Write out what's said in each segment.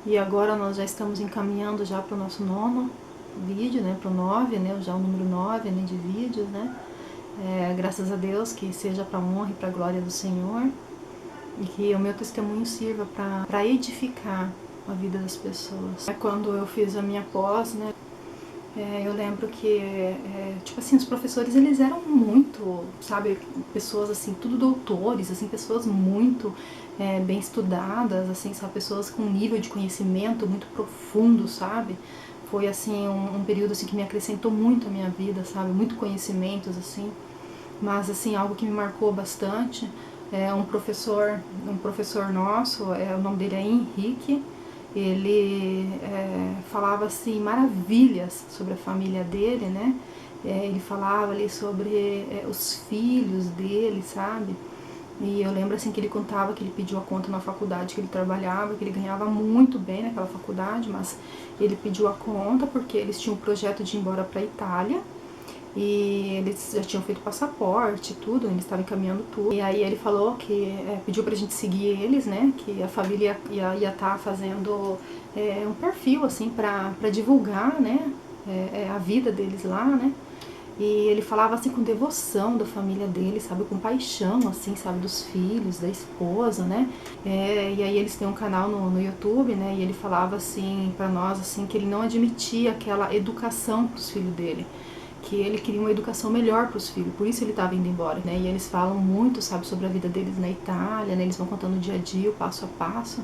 E agora nós já estamos encaminhando já para o nosso 9º vídeo, né, para o 9, né, já o número 9, né, de vídeos, né. Graças a Deus, que seja para a honra e para a glória do Senhor, e que o meu testemunho sirva para edificar a vida das pessoas. Quando eu fiz a minha pós, né, eu lembro que, tipo assim, os professores, eles eram muito, sabe, pessoas assim, tudo doutores, assim, pessoas muito bem estudadas, assim, sabe, pessoas com um nível de conhecimento muito profundo, sabe. Foi, assim, um período, assim, que me acrescentou muito à minha vida, sabe, muito conhecimentos, assim. Mas, assim, algo que me marcou bastante é um professor nosso, o nome dele é Henrique. Ele falava, assim, maravilhas sobre a família dele, né? Ele falava ali sobre os filhos dele, sabe? E eu lembro, assim, que ele contava que ele pediu a conta na faculdade que ele trabalhava, que ele ganhava muito bem naquela faculdade, mas ele pediu a conta porque eles tinham um projeto de ir embora para a Itália, e eles já tinham feito passaporte, tudo, eles estavam encaminhando tudo. E aí ele falou que pediu pra gente seguir eles, né? Que a família ia estar fazendo um perfil, assim, pra divulgar, né? A vida deles lá, né? E ele falava, assim, com devoção da família dele, sabe? Com paixão, assim, sabe? Dos filhos, da esposa, né? E aí eles têm um canal no YouTube, né? E ele falava, assim, pra nós, assim, que ele não admitia aquela educação pros filhos dele, que ele queria uma educação melhor para os filhos, por isso ele estava indo embora, né? E eles falam muito, sabe, sobre a vida deles na Itália, né? Eles vão contando o dia a dia, o passo a passo.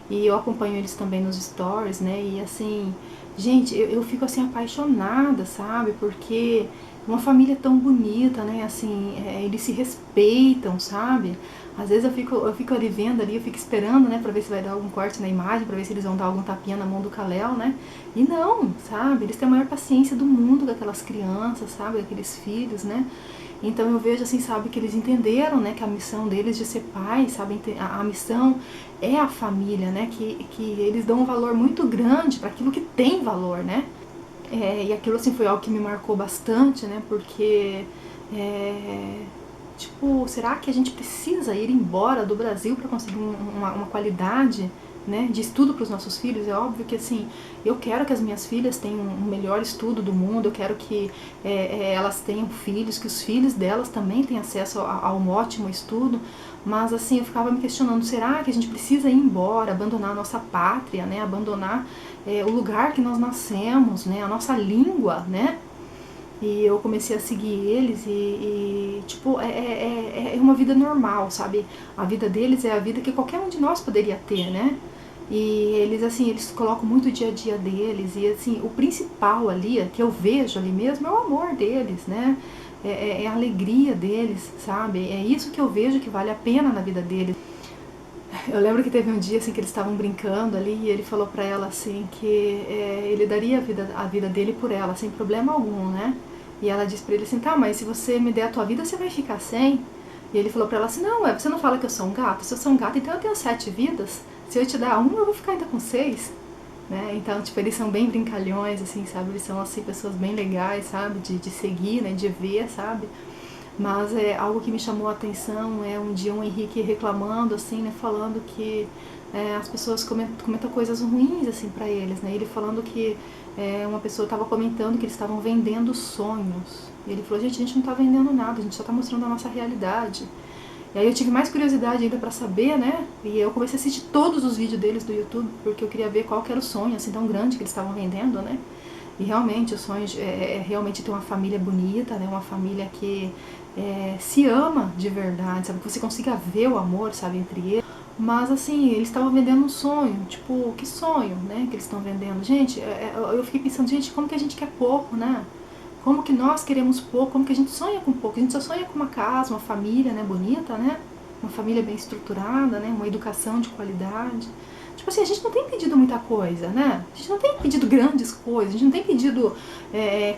E eu acompanho eles também nos stories, né? E assim, gente, eu fico assim apaixonada, sabe? Porque uma família tão bonita, né? Assim, eles se respeitam, sabe? Às vezes eu fico ali vendo ali, eu fico esperando, né, pra ver se vai dar algum corte na imagem, pra ver se eles vão dar algum tapinha na mão do Kalel, né? E não, sabe? Eles têm a maior paciência do mundo com aquelas crianças, sabe? Daqueles filhos, né? Então eu vejo, assim, sabe, que eles entenderam, né, que a missão deles de ser pais, sabe, a missão é a família, né, que eles dão um valor muito grande para aquilo que tem valor, né. E aquilo, assim, foi algo que me marcou bastante, né, porque, tipo, será que a gente precisa ir embora do Brasil para conseguir uma qualidade, né, de estudo para os nossos filhos? É óbvio que, assim, eu quero que as minhas filhas tenham um melhor estudo do mundo, eu quero que elas tenham filhos, que os filhos delas também tenham acesso a um ótimo estudo, mas, assim, eu ficava me questionando, será que a gente precisa ir embora, abandonar a nossa pátria, né, abandonar o lugar que nós nascemos, né, a nossa língua, né? E eu comecei a seguir eles tipo, é uma vida normal, sabe? A vida deles é a vida que qualquer um de nós poderia ter, né? E eles, assim, eles colocam muito o dia a dia deles, e, assim, o principal ali, que eu vejo ali mesmo, é o amor deles, né? A alegria deles, sabe? É isso que eu vejo que vale a pena na vida deles. Eu lembro que teve um dia, assim, que eles estavam brincando ali, e ele falou pra ela, assim, que ele daria a vida dele por ela, sem problema algum, né? E ela disse pra ele assim, tá, mas se você me der a tua vida, você vai ficar sem? E ele falou pra ela assim, não, você não fala que eu sou um gato? Se eu sou um gato, então eu tenho 7 vidas. Se eu te dar uma, eu vou ficar ainda com 6. Né? Então, tipo, eles são bem brincalhões, assim, sabe? Eles são, assim, pessoas bem legais, sabe? De seguir, né? De ver, sabe? Mas algo que me chamou a atenção é um dia um Henrique reclamando, assim, né? Falando que as pessoas comentam coisas ruins, assim, pra eles, né? Ele falando que uma pessoa estava comentando que eles estavam vendendo sonhos. E ele falou, gente, a gente não tá vendendo nada, a gente só tá mostrando a nossa realidade. E aí eu tive mais curiosidade ainda pra saber, né? E eu comecei a assistir todos os vídeos deles do YouTube, porque eu queria ver qual que era o sonho, assim, tão grande que eles estavam vendendo, né? E realmente o sonho é realmente ter uma família bonita, né? Uma família que se ama de verdade, sabe? Que você consiga ver o amor, sabe, entre eles. Mas, assim, eles estavam vendendo um sonho. Tipo, que sonho, né, que eles estão vendendo? Gente, eu fiquei pensando, gente, como que a gente quer pouco, né? Como que nós queremos pouco, como que a gente sonha com pouco. A gente só sonha com uma casa, uma família, né, bonita, né? Uma família bem estruturada, né? Uma educação de qualidade. Tipo assim, a gente não tem pedido muita coisa, né? A gente não tem pedido grandes coisas, a gente não tem pedido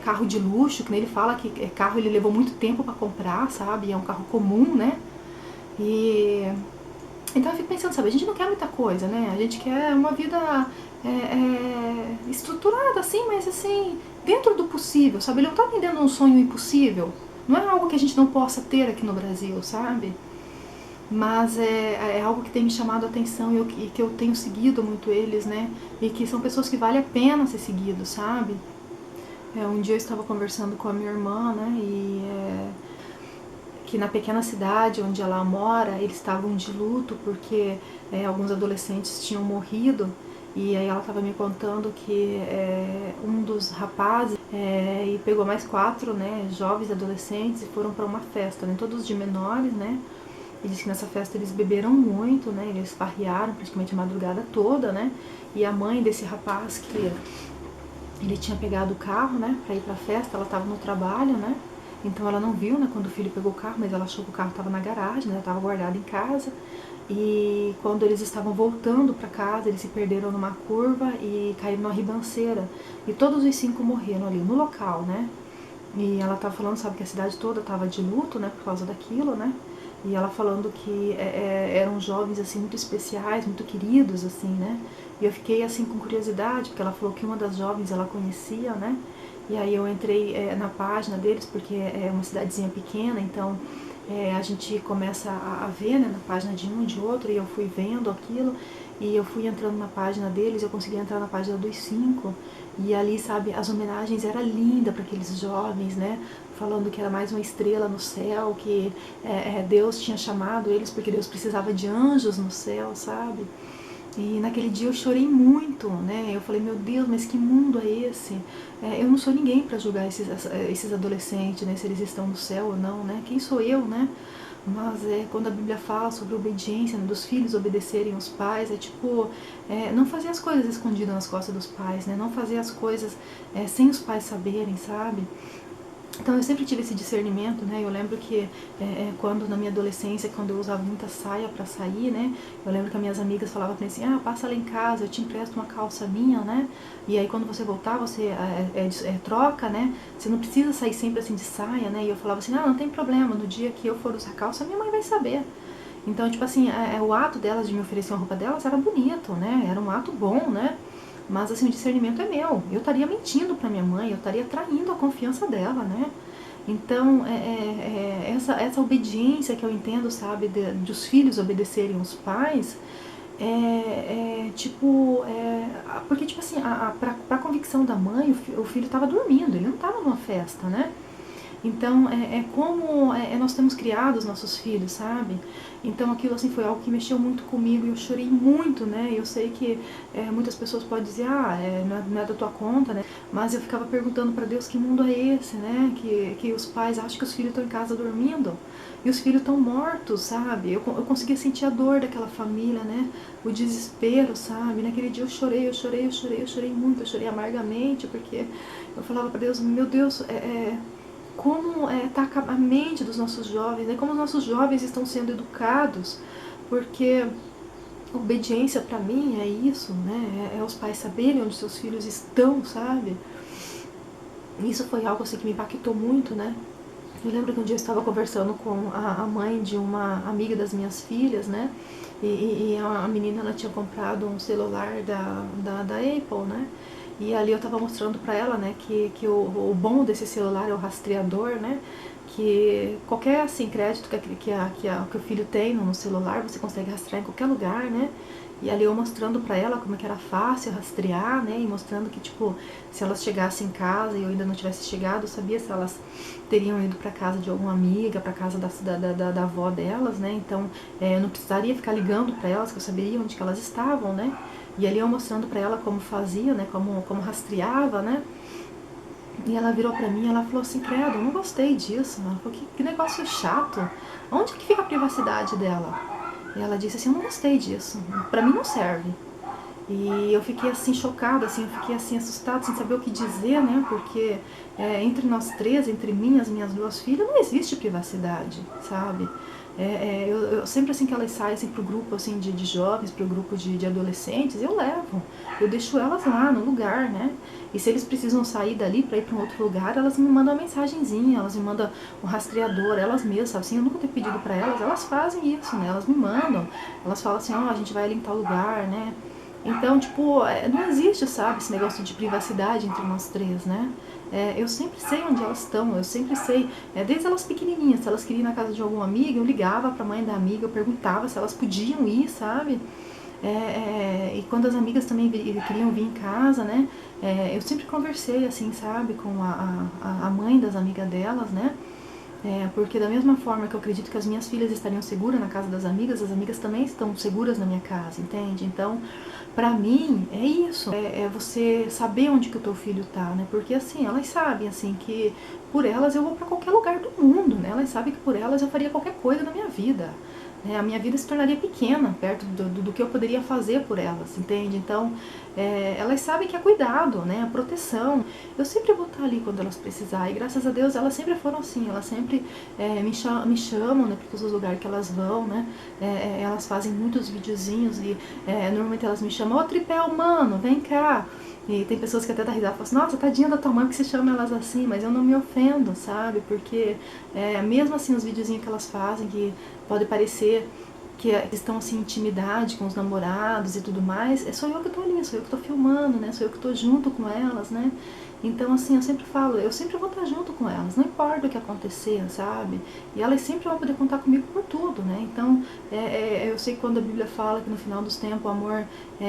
carro de luxo, que nem ele fala que carro ele levou muito tempo pra comprar, sabe? É um carro comum, né? E então eu fico pensando, sabe, a gente não quer muita coisa, né? A gente quer uma vida estruturada, assim, mas assim, dentro do possível, sabe? Ele não tá vendendo um sonho impossível. Não é algo que a gente não possa ter aqui no Brasil, sabe? mas é algo que tem me chamado a atenção e que eu tenho seguido muito eles, né? E que são pessoas que vale a pena ser seguido, sabe? Um dia eu estava conversando com a minha irmã, né? Que na pequena cidade onde ela mora, eles estavam de luto porque alguns adolescentes tinham morrido. E aí ela estava me contando que um dos rapazes e pegou mais 4, né, jovens adolescentes e foram para uma festa, né, todos de menores, né? E disse que nessa festa eles beberam muito, né? Eles farrearam praticamente a madrugada toda, né? E a mãe desse rapaz que ele tinha pegado o carro, né, para ir para a festa, ela estava no trabalho, né? Então ela não viu, né, quando o filho pegou o carro, mas ela achou que o carro estava na garagem, né? Estava guardado em casa. E quando eles estavam voltando para casa, eles se perderam numa curva e caíram numa ribanceira. E todos os 5 morreram ali no local, né? E ela estava falando, sabe, que a cidade toda estava de luto, né, por causa daquilo, né? E ela falando que eram jovens, assim, muito especiais, muito queridos, assim, né? E eu fiquei, assim, com curiosidade, porque ela falou que uma das jovens ela conhecia, né? E aí eu entrei na página deles, porque é uma cidadezinha pequena, então a gente começa a ver, né, na página de um e de outro, e eu fui vendo aquilo, e eu fui entrando na página deles, eu consegui entrar na página dos 5, e ali, sabe, as homenagens eram lindas para aqueles jovens, né, falando que era mais uma estrela no céu, que Deus tinha chamado eles porque Deus precisava de anjos no céu, sabe? E naquele dia eu chorei muito, né? Eu falei, meu Deus, mas que mundo é esse? Eu não sou ninguém para julgar esses adolescentes, né? Se eles estão no céu ou não, né? Quem sou eu, né? Mas quando a Bíblia fala sobre a obediência, né, dos filhos obedecerem aos pais, tipo, não fazer as coisas escondidas nas costas dos pais, né? Não fazer as coisas sem os pais saberem, sabe? Então eu sempre tive esse discernimento, né? Eu lembro que quando na minha adolescência, quando eu usava muita saia para sair, né? Eu lembro que as minhas amigas falavam pra mim assim, passa lá em casa, eu te empresto uma calça minha, né? E aí quando você voltar, você troca, né? Você não precisa sair sempre assim de saia, né? E eu falava assim, não tem problema, no dia que eu for usar calça, minha mãe vai saber. Então, tipo assim, o ato delas de me oferecer uma roupa delas era bonito, né? Era um ato bom, né? Mas assim, o discernimento é meu. Eu estaria mentindo para minha mãe, eu estaria traindo a confiança dela, né? Então, essa obediência que eu entendo, sabe, dos filhos obedecerem aos pais, porque, tipo assim, pra convicção da mãe, o filho estava dormindo, ele não estava numa festa, né? Então, como nós temos criado os nossos filhos, sabe? Então, aquilo assim foi algo que mexeu muito comigo e eu chorei muito, né? Eu sei que muitas pessoas podem dizer, não é da tua conta, né? Mas eu ficava perguntando para Deus que mundo é esse, né? Que os pais acham que os filhos estão em casa dormindo e os filhos estão mortos, sabe? Eu conseguia sentir a dor daquela família, né? O desespero, sabe? Naquele dia eu chorei muito, eu chorei amargamente, porque eu falava para Deus, meu Deus, como está a mente dos nossos jovens, né? Como os nossos jovens estão sendo educados, porque obediência para mim é isso, né? É os pais saberem onde seus filhos estão, sabe? Isso foi algo assim que me impactou muito, né? Eu lembro que um dia eu estava conversando com a mãe de uma amiga das minhas filhas, né? E a menina, ela tinha comprado um celular da Apple, né? E ali eu estava mostrando para ela, né, que o bom desse celular é o rastreador, né? Que qualquer assim, crédito que o filho tem no celular, você consegue rastrear em qualquer lugar, né? E ali eu mostrando pra ela como é que era fácil rastrear, né? E mostrando que, tipo, se elas chegassem em casa e eu ainda não tivesse chegado, eu sabia se elas teriam ido pra casa de alguma amiga, pra casa da avó delas, né? Então, eu não precisaria ficar ligando pra elas, que eu saberia onde que elas estavam, né? E ali eu mostrando pra ela como fazia, né? Como rastreava, né? E ela virou pra mim e ela falou assim, credo, eu não gostei disso. Ela falou, que negócio chato. Onde que fica a privacidade dela? E ela disse assim, eu não gostei disso, pra mim não serve. E eu fiquei assim chocada, assim, eu fiquei assim assustada, sem saber o que dizer, né? Porque entre nós três, entre mim e as minhas 2 filhas, não existe privacidade, sabe? Eu sempre assim que elas saem assim, pro grupo assim, de jovens, pro grupo de adolescentes, eu levo. Eu deixo elas lá no lugar, né? E se eles precisam sair dali para ir para um outro lugar, elas me mandam uma mensagenzinha, elas me mandam um rastreador, elas mesmas, sabe? Assim, eu nunca tenho pedido para elas, elas fazem isso, né? Elas me mandam. Elas falam assim, a gente vai ali em tal lugar, né? Então, tipo, não existe, sabe, esse negócio de privacidade entre nós três, né? Eu sempre sei onde elas estão, eu sempre sei, desde elas pequenininhas, se elas queriam ir na casa de alguma amiga, eu ligava pra mãe da amiga, eu perguntava se elas podiam ir, sabe? E quando as amigas também queriam vir em casa, né? Eu sempre conversei, assim, sabe, com a mãe das amigas delas, né? Porque da mesma forma que eu acredito que as minhas filhas estariam seguras na casa das amigas, as amigas também estão seguras na minha casa, entende? Então, pra mim, é isso. É você saber onde que o teu filho tá, né? Porque, assim, elas sabem, assim, que por elas eu vou pra qualquer lugar do mundo, né? Elas sabem que por elas eu faria qualquer coisa na minha vida. A minha vida se tornaria pequena perto do que eu poderia fazer por elas, entende? Então, elas sabem que é cuidado, né? A proteção. Eu sempre vou estar ali quando elas precisarem. E graças a Deus elas sempre foram assim. Elas sempre me chamam, né? Porque os lugares que elas vão, né? Elas fazem muitos videozinhos e normalmente elas me chamam: ô tripé humano, vem cá. E tem pessoas que até dá risada e falam assim: nossa, tadinha da tua mãe que você chama elas assim, mas eu não me ofendo, sabe? Porque mesmo assim os videozinhos que elas fazem, que pode parecer que estão assim em intimidade com os namorados e tudo mais, sou eu que tô ali, sou eu que tô filmando, né? Sou eu que tô junto com elas, né? Então, assim, eu sempre falo, eu sempre vou estar junto com elas, não importa o que acontecer, sabe? E elas sempre vão poder contar comigo por tudo, né? Então, eu sei que quando a Bíblia fala que no final dos tempos o amor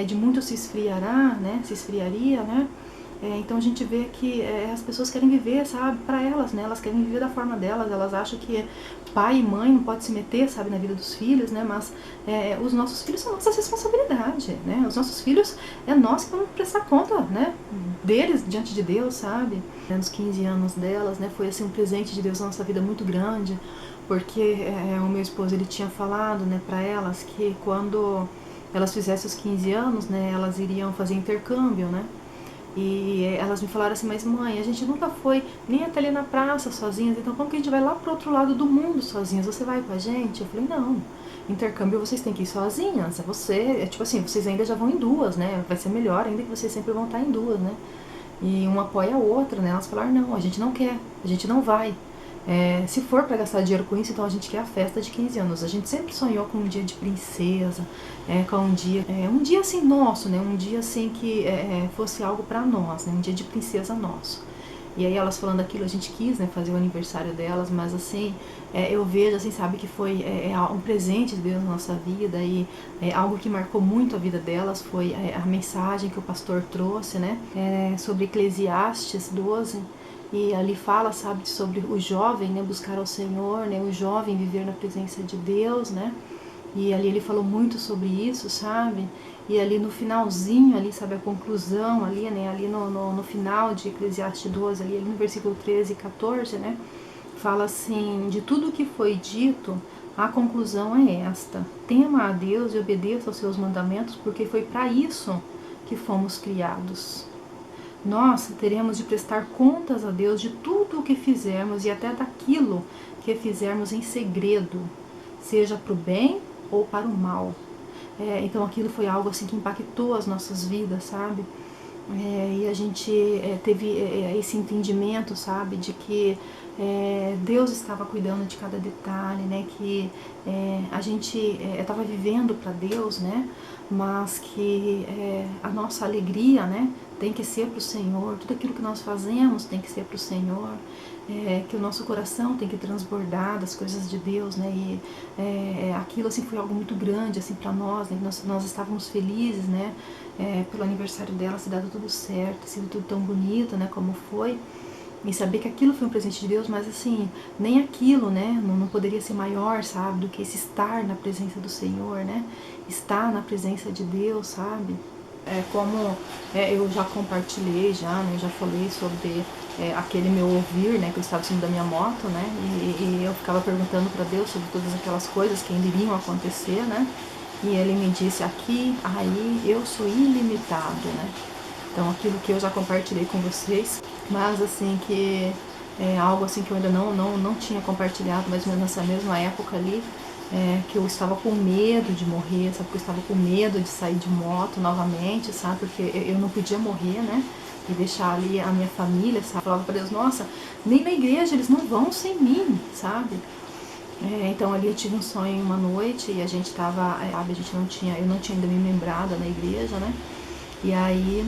de muitos se esfriará, né? Se esfriaria, né? Então a gente vê que as pessoas querem viver, sabe, para elas, né? Elas querem viver da forma delas, elas acham que pai e mãe não pode se meter, sabe, na vida dos filhos, né? Mas os nossos filhos são nossa responsabilidade, né? Os nossos filhos é nós que vamos prestar conta, né? Deles diante de Deus, sabe? Nos 15 anos delas, né? Foi assim um presente de Deus na nossa vida muito grande, porque o meu esposo ele tinha falado, né, para elas que quando elas fizessem os 15 anos, né, elas iriam fazer intercâmbio, né? E elas me falaram assim: mas mãe, a gente nunca foi nem até ali na praça sozinhas, então como que a gente vai lá pro outro lado do mundo sozinhas? Você vai com a gente? Eu falei: não, intercâmbio vocês têm que ir sozinhas, tipo assim, vocês ainda já vão em duas, né? Vai ser melhor ainda que vocês sempre vão estar em duas, né? E uma apoia a outra, né? Elas falaram: não, a gente não quer, a gente não vai. Se for para gastar dinheiro com isso, então a gente quer a festa de 15 anos. A gente sempre sonhou com um dia de princesa, com um dia assim nosso, né? Um dia assim que fosse algo para nós, né? Um dia de princesa nosso. E aí elas falando aquilo, a gente quis, né, fazer o aniversário delas, mas assim, eu vejo, assim, sabe, que foi um presente de Deus na nossa vida e algo que marcou muito a vida delas foi a mensagem que o pastor trouxe, né, sobre Eclesiastes 12, e ali fala, sabe, sobre o jovem, né, buscar ao Senhor, né, o jovem viver na presença de Deus, né, e ali ele falou muito sobre isso, sabe, e ali no finalzinho, ali, sabe, a conclusão ali, né, ali no final de Eclesiastes 12, ali no versículo 13 e 14, né, fala assim: de tudo o que foi dito, a conclusão é esta: tema a Deus e obedeça aos seus mandamentos, porque foi para isso que fomos criados. Nós teremos de prestar contas a Deus de tudo o que fizermos e até daquilo que fizermos em segredo, seja para o bem ou para o mal. Então aquilo foi algo assim que impactou as nossas vidas, sabe? E a gente teve esse entendimento, sabe, de que Deus estava cuidando de cada detalhe, né, que a gente estava vivendo para Deus, né, mas que a nossa alegria, né, tem que ser para o Senhor, tudo aquilo que nós fazemos tem que ser para o Senhor, que o nosso coração tem que transbordar das coisas de Deus, né, e aquilo assim foi algo muito grande assim para nós, né, nós estávamos felizes, né, pelo aniversário dela, se dado tudo certo, sido tudo tão bonito, né, como foi, e saber que aquilo foi um presente de Deus, mas assim, nem aquilo, né, não poderia ser maior, sabe, do que esse estar na presença do Senhor, né, estar na presença de Deus, sabe. Como eu já compartilhei, né, eu já falei sobre aquele meu ouvir, né, que eu estava em cima da minha moto, né, e eu ficava perguntando para Deus sobre todas aquelas coisas que ainda iriam acontecer, né, e ele me disse: aqui, aí, eu sou ilimitado, né. Então aquilo que eu já compartilhei com vocês, mas assim que algo assim que eu ainda não tinha compartilhado, mas nessa mesma época ali, que eu estava com medo de morrer, sabe, que eu estava com medo de sair de moto novamente, sabe, porque eu não podia morrer, né, e deixar ali a minha família, sabe, eu falava para Deus: nossa, nem na igreja eles não vão sem mim, sabe. Então ali eu tive um sonho uma noite e a gente tava, eu não tinha ainda me lembrado na igreja, né? E aí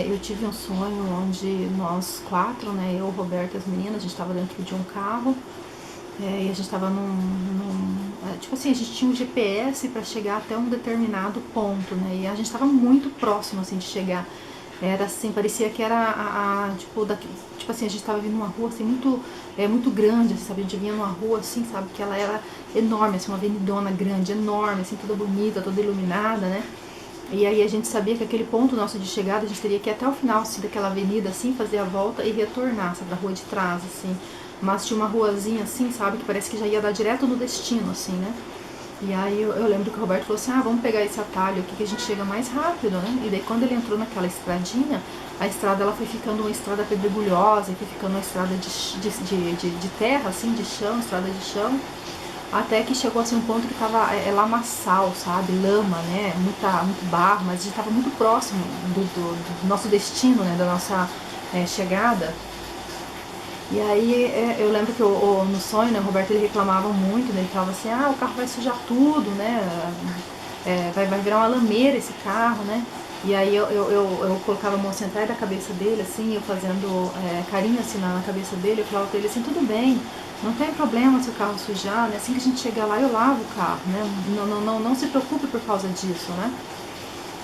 eu tive um sonho onde nós quatro, né, eu, o Roberto e as meninas, a gente estava dentro de um carro, e a gente estava tipo assim, a gente tinha um GPS para chegar até um determinado ponto, né, e a gente estava muito próximo, assim, de chegar. Era assim, parecia que era tipo assim, a gente estava vindo numa rua assim muito grande, assim, sabe? A gente vinha numa rua assim, sabe? Que ela era enorme, assim, uma avenidona grande, enorme, assim, toda bonita, toda iluminada, né? E aí a gente sabia que aquele ponto nosso de chegada, a gente teria que ir até o final assim, daquela avenida, assim, fazer a volta e retornar, sabe, da rua de trás, assim. Mas tinha uma ruazinha assim, sabe, que parece que já ia dar direto no destino, assim, né? E aí eu lembro que o Roberto falou assim, vamos pegar esse atalho aqui que a gente chega mais rápido, né? E daí quando ele entrou naquela estradinha, a estrada ela foi ficando uma estrada pedregulhosa, e foi ficando uma estrada de terra, assim, de chão, estrada de chão. Até que chegou assim um ponto que tava lamaçal, sabe? Lama, né? Muito barro, mas a gente tava muito próximo do nosso destino, né? Da nossa chegada. E aí eu lembro que no sonho, né, o Roberto ele reclamava muito, né? Ele falava assim, o carro vai sujar tudo, né? Vai virar uma lameira esse carro, né? E aí eu colocava a mão assim atrás da cabeça dele, assim, eu fazendo carinho assim na cabeça dele, eu falava pra ele assim, tudo bem, não tem problema se o carro sujar, né? Assim que a gente chegar lá eu lavo o carro, né? Não se preocupe por causa disso, né?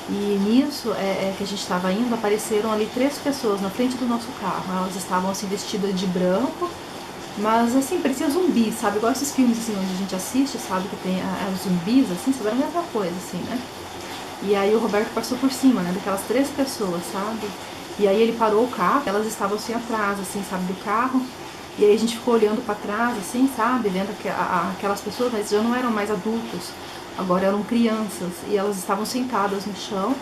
E nisso que a gente estava indo, apareceram ali 3 pessoas na frente do nosso carro. Elas estavam assim vestidas de branco, mas assim, parecia zumbi, sabe? Igual esses filmes assim onde a gente assiste, sabe? Que tem os zumbis, assim, sabe? Era a mesma coisa, assim, né? E aí o Roberto passou por cima, né? Daquelas 3 pessoas, sabe? E aí ele parou o carro, elas estavam assim atrás, assim, sabe? Do carro. E aí a gente ficou olhando para trás, assim, sabe? Vendo aquelas pessoas, mas já não eram mais adultos. Agora eram crianças e elas estavam sentadas no chão,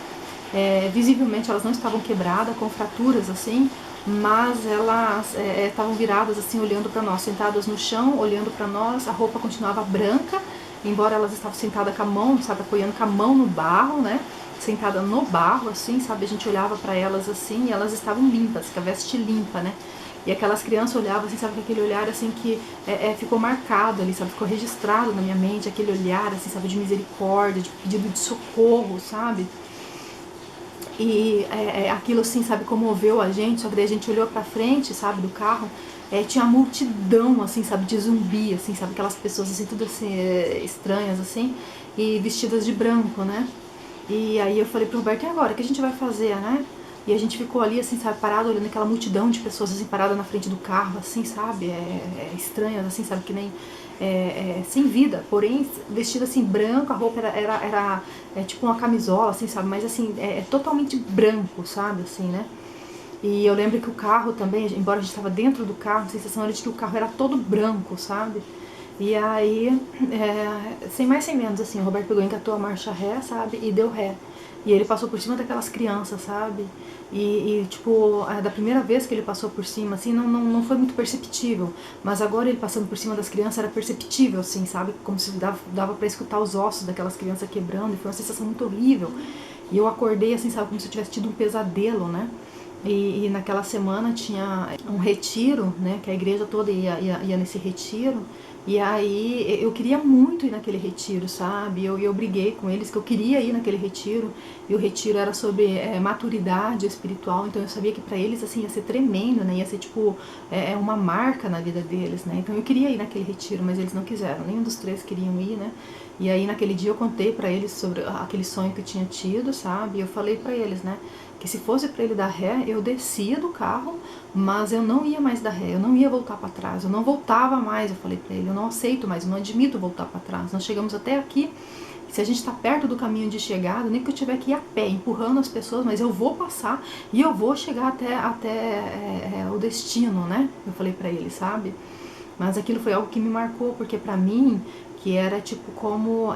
visivelmente elas não estavam quebradas, com fraturas assim, mas elas estavam viradas assim, olhando para nós, sentadas no chão, olhando para nós, a roupa continuava branca, embora elas estavam sentadas com a mão, sabe, apoiando com a mão no barro, né, sentada no barro, assim, sabe, a gente olhava para elas assim, e elas estavam limpas, com a veste limpa, né. E aquelas crianças olhavam assim, sabe, com aquele olhar assim que ficou marcado ali, sabe, ficou registrado na minha mente, aquele olhar assim, sabe, de misericórdia, de pedido de socorro, sabe. E aquilo assim, sabe, comoveu a gente, só que daí a gente olhou pra frente, sabe, do carro, tinha uma multidão, assim, sabe, de zumbi, assim, sabe, aquelas pessoas assim, tudo assim, estranhas, assim, e vestidas de branco, né. E aí eu falei pro Roberto, e agora, o que a gente vai fazer, né? E a gente ficou ali, assim, sabe, parado, olhando aquela multidão de pessoas, assim, parada na frente do carro, assim, sabe, estranhas, assim, sabe, que nem, sem vida, porém, vestida, assim, branco, a roupa era tipo uma camisola, assim, sabe, mas, assim, totalmente branco, sabe, assim, né. E eu lembro que o carro também, embora a gente estava dentro do carro, a sensação era de que o carro era todo branco, sabe. E aí, sem mais sem menos, assim, o Roberto pegou e engatou a marcha ré, sabe, e deu ré. E ele passou por cima daquelas crianças, sabe? Tipo, da primeira vez que ele passou por cima, assim, não foi muito perceptível. Mas agora ele passando por cima das crianças era perceptível, assim, sabe? Como se dava pra escutar os ossos daquelas crianças quebrando. E foi uma sensação muito horrível. E eu acordei, assim, sabe? Como se eu tivesse tido um pesadelo, né? E naquela semana tinha um retiro, né? Que a igreja toda ia nesse retiro. E aí eu queria muito ir naquele retiro, sabe? Eu briguei com eles que eu queria ir naquele retiro. E o retiro era sobre maturidade espiritual. Então eu sabia que para eles assim ia ser tremendo, né? Ia ser tipo uma marca na vida deles, né? Então eu queria ir naquele retiro, mas eles não quiseram. Nenhum dos 3 queriam ir, né? E aí naquele dia eu contei para eles sobre aquele sonho que eu tinha tido, sabe? E eu falei para eles, né? Que se fosse para ele dar ré, eu descia do carro, mas eu não ia mais dar ré, eu não ia voltar para trás, eu não voltava mais, eu falei para ele, eu não aceito mais, eu não admito voltar para trás. Nós chegamos até aqui, se a gente está perto do caminho de chegada, nem que eu tiver que ir a pé, empurrando as pessoas, mas eu vou passar e eu vou chegar até o destino, né? Eu falei para ele, sabe? Mas aquilo foi algo que me marcou, porque para mim, que era tipo como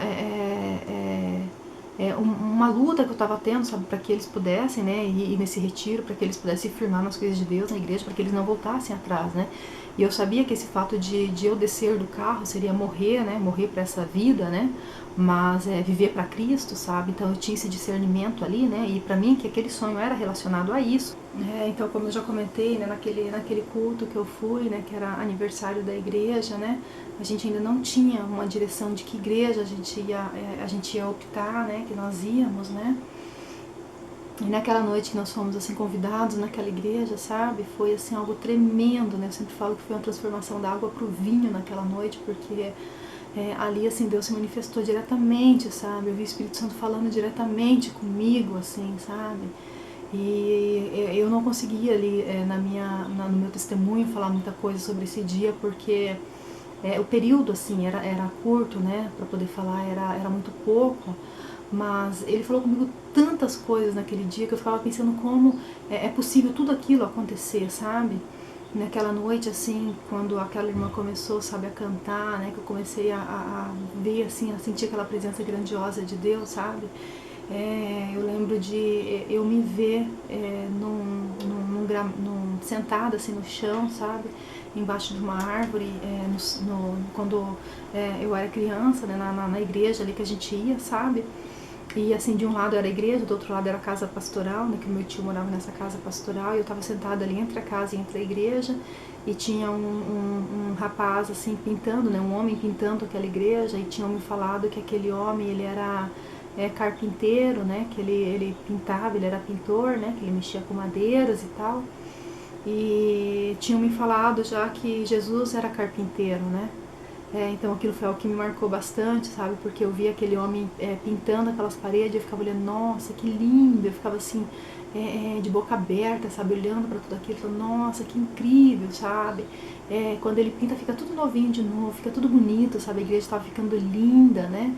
uma luta que eu estava tendo, sabe, para que eles pudessem, né, ir nesse retiro, para que eles pudessem firmar nas coisas de Deus na igreja, para que eles não voltassem atrás, né. E eu sabia que esse fato de eu descer do carro seria morrer, né, morrer para essa vida, né, mas viver para Cristo, sabe? Então eu tinha esse discernimento ali, né? E para mim que aquele sonho era relacionado a isso. Então, como eu já comentei, né, naquele culto que eu fui, né, que era aniversário da igreja, né, a gente ainda não tinha uma direção de que igreja a gente ia optar, né, que nós íamos, né. E naquela noite que nós fomos assim convidados naquela igreja, sabe, foi assim algo tremendo, né. Eu sempre falo que foi uma transformação da água pro vinho naquela noite, porque ali assim Deus se manifestou diretamente, sabe. Eu vi o Espírito Santo falando diretamente comigo, assim, sabe. E eu não conseguia ali no meu testemunho falar muita coisa sobre esse dia, porque o período assim era curto, né, para poder falar era muito pouco, mas ele falou comigo tantas coisas naquele dia que eu ficava pensando como é possível tudo aquilo acontecer, sabe? Naquela noite, assim, quando aquela irmã começou, sabe, a cantar, né, que eu comecei a ver, assim, a sentir aquela presença grandiosa de Deus, sabe? Eu lembro de eu me ver sentada assim no chão, sabe? Embaixo de uma árvore, quando eu era criança, né, na igreja ali que a gente ia, sabe? E assim, de um lado era a igreja, do outro lado era a casa pastoral, né, que o meu tio morava nessa casa pastoral, e eu estava sentada ali entre a casa e entre a igreja, e tinha um rapaz assim pintando, né, um homem pintando aquela igreja, e tinham me falado que aquele homem, ele era carpinteiro, né, que ele pintava, ele era pintor, né, que ele mexia com madeiras e tal, e tinham me falado já que Jesus era carpinteiro, né. Então aquilo foi algo que me marcou bastante, sabe? Porque eu via aquele homem pintando aquelas paredes, eu ficava olhando, nossa, que lindo! Eu ficava assim, de boca aberta, sabe? Olhando para tudo aquilo, falando, nossa, que incrível, sabe? Quando ele pinta, fica tudo novinho de novo, fica tudo bonito, sabe? A igreja estava ficando linda, né?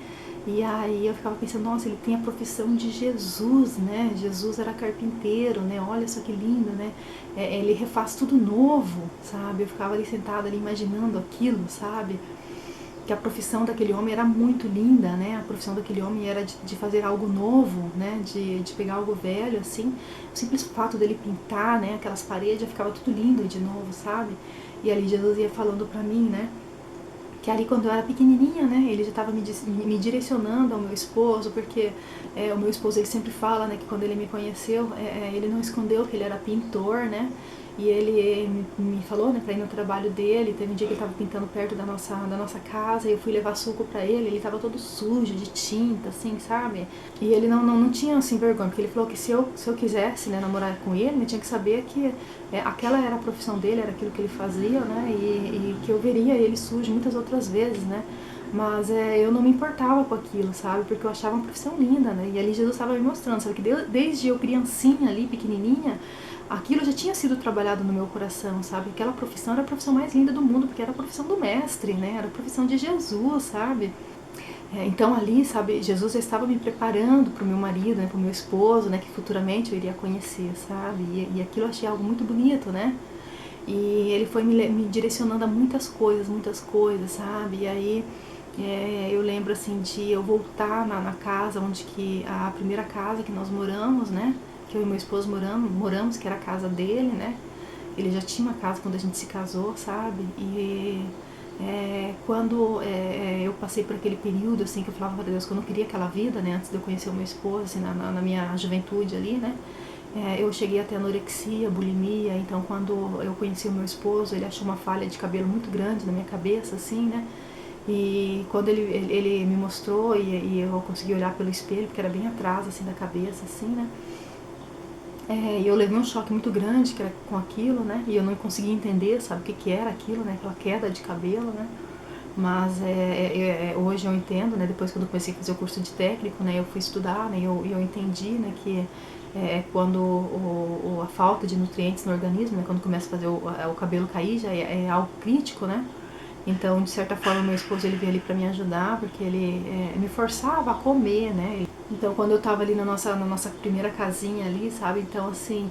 E aí eu ficava pensando, nossa, ele tem a profissão de Jesus, né? Jesus era carpinteiro, né? Olha só que lindo, né? Ele refaz tudo novo, sabe? Eu ficava ali sentada ali imaginando aquilo, sabe? Que a profissão daquele homem era muito linda, né? A profissão daquele homem era de fazer algo novo, né? De pegar algo velho, assim. O simples fato dele pintar, né? Aquelas paredes, já ficava tudo lindo de novo, sabe? E ali Jesus ia falando pra mim, né? Que ali quando eu era pequenininha, né? Ele já estava me direcionando ao meu esposo, porque o meu esposo, ele sempre fala, né? Que quando ele me conheceu, ele não escondeu que ele era pintor, né? E ele me falou, né, pra ir no trabalho dele. Teve um dia que ele estava pintando perto da nossa casa, e eu fui levar suco pra ele estava todo sujo de tinta, assim, sabe? E ele não tinha, assim, vergonha, porque ele falou que se eu quisesse, né, namorar com ele, eu tinha que saber que aquela era a profissão dele, era aquilo que ele fazia, né, e que eu veria ele sujo muitas outras vezes, né? Mas eu não me importava com aquilo, sabe? Porque eu achava uma profissão linda, né? E ali Jesus estava me mostrando, sabe? Que desde eu criancinha ali, pequenininha, aquilo já tinha sido trabalhado no meu coração, sabe? Aquela profissão era a profissão mais linda do mundo, porque era a profissão do mestre, né? Era a profissão de Jesus, sabe? Então ali, sabe, Jesus já estava me preparando para o meu marido, né? Para o meu esposo, né? Que futuramente eu iria conhecer, sabe? E aquilo eu achei algo muito bonito, né? E ele foi me direcionando a muitas coisas, sabe? E aí eu lembro assim de eu voltar na casa onde que a primeira casa que nós moramos, né? Que eu e meu esposo moramos, que era a casa dele, né? Ele já tinha uma casa quando a gente se casou, sabe? E quando eu passei por aquele período assim que eu falava para Deus que eu não queria aquela vida, né? Antes de eu conhecer o meu esposo, assim, na minha juventude ali, né? Eu cheguei até anorexia, bulimia. Então quando eu conheci o meu esposo, ele achou uma falha de cabelo muito grande na minha cabeça, assim, né? E quando ele me mostrou e eu consegui olhar pelo espelho, porque era bem atrás, assim, da cabeça, assim, né? E eu levei um choque muito grande que era com aquilo, né? E eu não conseguia entender, sabe, o que era aquilo, né? Aquela queda de cabelo, né? Mas hoje eu entendo, né? Depois quando eu comecei a fazer o curso de técnico, né? Eu fui estudar, né? E eu entendi, né? Que quando a falta de nutrientes no organismo, né? Quando começa a fazer o cabelo cair, já é algo crítico, né? Então, de certa forma, meu esposo, ele veio ali para me ajudar, porque ele me forçava a comer, né? Então, quando eu tava ali na nossa primeira casinha ali, sabe? Então, assim,